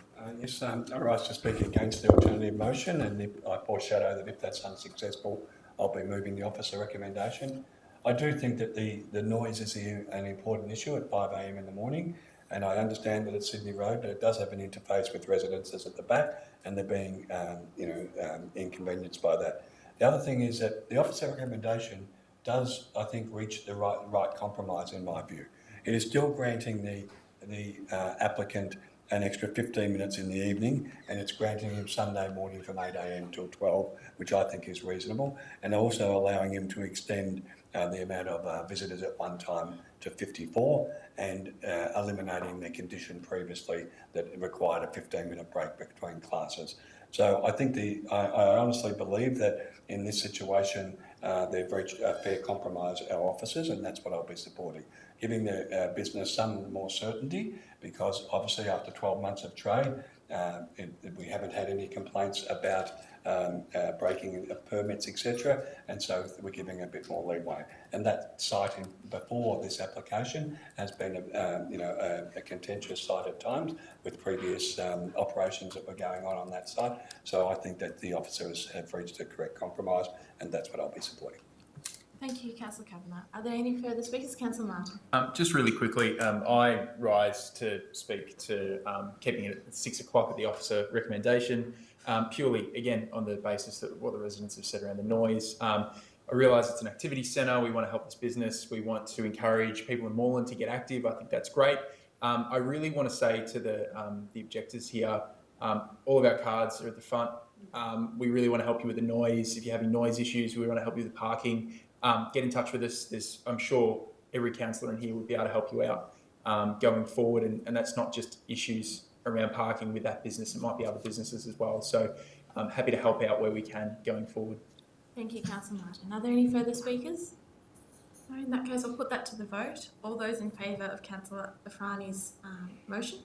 Yes, I rise to speak against the alternative motion, and I foreshadow that if that's unsuccessful, I'll be moving the officer recommendation. I do think that the noise is an important issue at 5 a.m. in the morning, and I understand that it's Sydney Road, but it does have an interface with residences at the back, and they're being, inconvenienced by that. The other thing is that the officer recommendation does, I think, reach the right compromise in my view. It is still granting the applicant an extra 15 minutes in the evening, and it's granting him Sunday morning from 8 a.m. till 12, which I think is reasonable, and also allowing him to extend the amount of visitors at one time to 54, and eliminating the condition previously that required a 15-minute break between classes. So I think I honestly believe that in this situation they've reached a fair compromise, our officers, and that's what I'll be supporting. Giving the business some more certainty, because obviously after 12 months of trade, we haven't had any complaints about breaking of permits, etc., and so we're giving a bit more leeway. And that site before this application has been a contentious site at times with previous operations that were going on that site. So I think that the officers have reached a correct compromise, and that's what I'll be supporting. Thank you, Councillor Kavanagh. Are there any further speakers? Councillor Martin. Just really quickly, I rise to speak to keeping it at 6 o'clock at the officer recommendation, purely, again, on the basis that what the residents have said around the noise. I realise it's an activity centre. We want to help this business. We want to encourage people in Moreland to get active. I think that's great. I really want to say to the objectors here, all of our cards are at the front. We really want to help you with the noise. If you're having noise issues, we want to help you with the parking. Get in touch with us. I'm sure every councillor in here would be able to help you out going forward. And that's not just issues around parking with that business. It might be other businesses as well. So I'm happy to help out where we can going forward. Thank you, Councillor Martin. Are there any further speakers? No, in that case, I'll put that to the vote. All those in favour of Councillor Afrani's motion?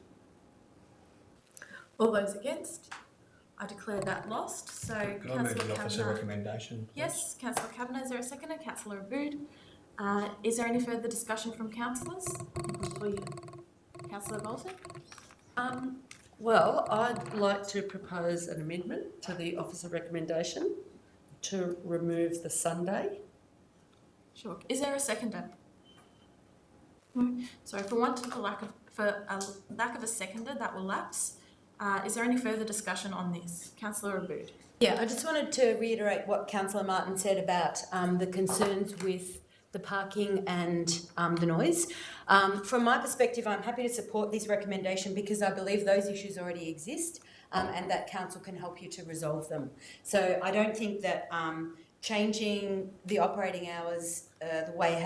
All those against? I declare that lost. So, Could I move the officer Kavanagh. recommendation, please? Yes, Councillor Kavanagh. Is there a seconder? Councillor Abood. Is there any further discussion from councillors? Councillor Bolton? Well, I'd like to propose an amendment to the officer recommendation to remove the Sunday. Sure. Is there a seconder? No. So, for a lack of a seconder, that will lapse. Is there any further discussion on this? Councillor Abood. Yeah, I just wanted to reiterate what Councillor Martin said about the concerns with the parking and the noise. From my perspective, I'm happy to support this recommendation because I believe those issues already exist and that council can help you to resolve them. So I don't think that changing the operating hours the way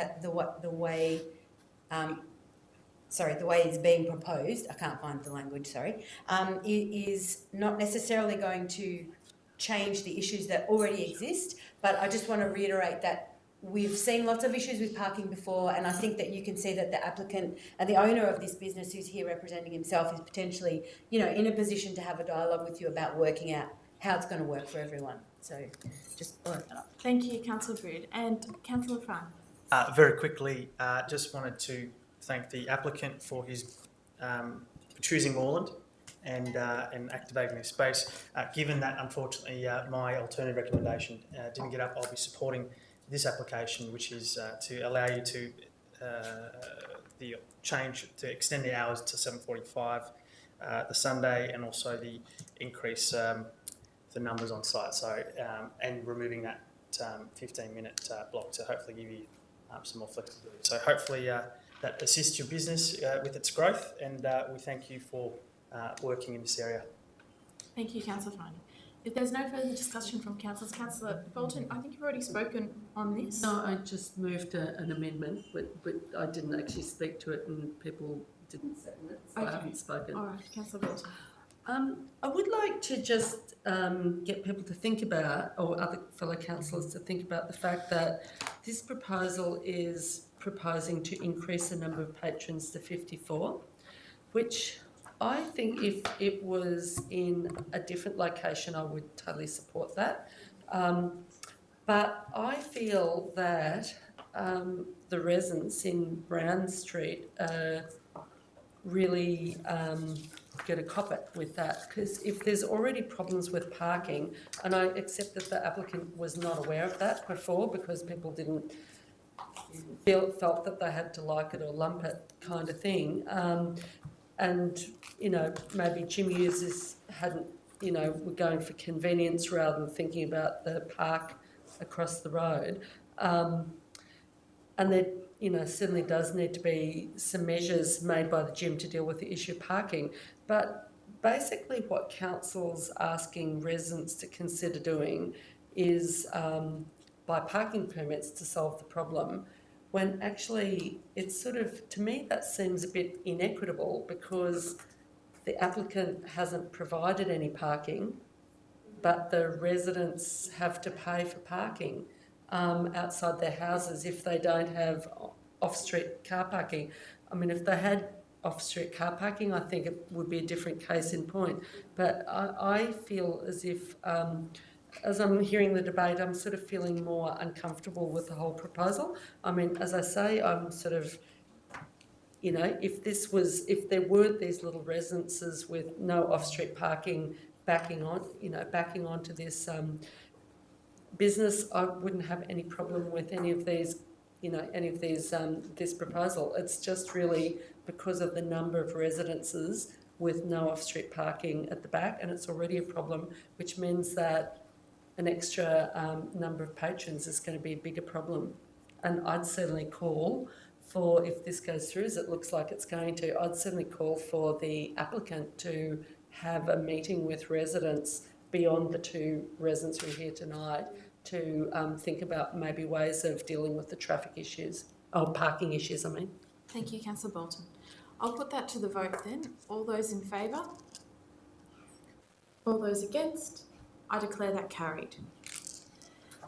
it's being proposed, I can't find the language, is not necessarily going to change the issues that already exist. But I just want to reiterate that we've seen lots of issues with parking before, and I think that you can see that the applicant and the owner of this business who's here representing himself is potentially, in a position to have a dialogue with you about working out how it's going to work for everyone. So just follow that up. Thank you, Councillor Abood. And Councillor Fran. Very quickly, just wanted to thank the applicant for his for choosing Moreland and activating this space. Given that, unfortunately, my alternative recommendation didn't get up, I'll be supporting this application, which is to allow you to extend the hours to 7:45 the Sunday, and also the increase the numbers on site. So and removing that 15-minute block to hopefully give you some more flexibility. So hopefully that assists your business with its growth, and we thank you for working in this area. Thank you, Councillor Fran. If there's no further discussion from councillors, Councillor Bolton, I think you've already spoken on this. No, I just moved an amendment, but I didn't actually speak to it, and people didn't second it, so I haven't spoken. All right, Councillor Bolton. I would like to just get people to think about, or other fellow councillors to think about the fact that this proposal is proposing to increase the number of patrons to 54, which I think if it was in a different location, I would totally support that. But I feel that the residents in Brown Street really get a cop it with that, because if there's already problems with parking, and I accept that the applicant was not aware of that before because people didn't felt that they had to like it or lump it kind of thing, and maybe gym users hadn't were going for convenience rather than thinking about the park across the road, and there certainly does need to be some measures made by the gym to deal with the issue of parking. But basically what council's asking residents to consider doing is buy parking permits to solve the problem, when actually it's to me that seems a bit inequitable, because the applicant hasn't provided any parking, but the residents have to pay for parking outside their houses if they don't have off-street car parking. I mean, if they had off-street car parking, I think it would be a different case in point. But I feel as if, as I'm hearing the debate, I'm feeling more uncomfortable with the whole proposal. I mean, as I say, I'm if there weren't these little residences with no off-street parking backing onto this business, I wouldn't have any problem with any of these, this proposal. It's just really because of the number of residences with no off-street parking at the back, and it's already a problem, which means that an extra number of patrons is going to be a bigger problem. And I'd certainly call for, if this goes through as it looks like it's going to, I'd certainly call for the applicant to have a meeting with residents beyond the 2 residents who are here tonight to think about maybe ways of dealing with the traffic issues, parking issues, I mean. Thank you, Councillor Bolton. I'll put that to the vote then. All those in favour? All those against? I declare that carried.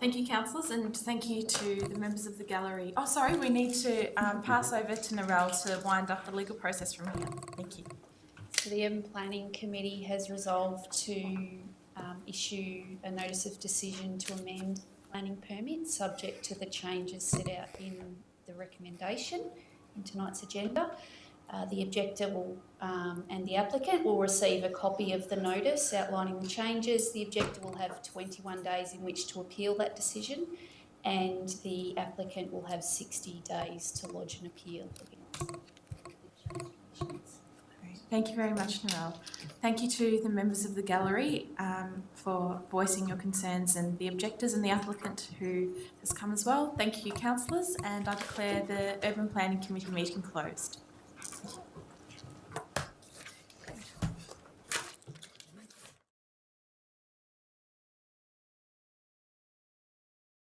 Thank you, councillors, and thank you to the members of the gallery. Oh, sorry, we need to pass over to Narelle to wind up the legal process from here. Thank you. So the Urban Planning Committee has resolved to issue a notice of decision to amend planning permit subject to the changes set out in the recommendation in tonight's agenda. The objector will, and the applicant will receive a copy of the notice outlining the changes. The objector will have 21 days in which to appeal that decision, and the applicant will have 60 days to lodge an appeal against. Thank you very much, Narelle. Thank you to the members of the gallery for voicing your concerns, and the objectors and the applicant who has come as well. Thank you, councillors, and I declare the Urban Planning Committee meeting closed. Thank you.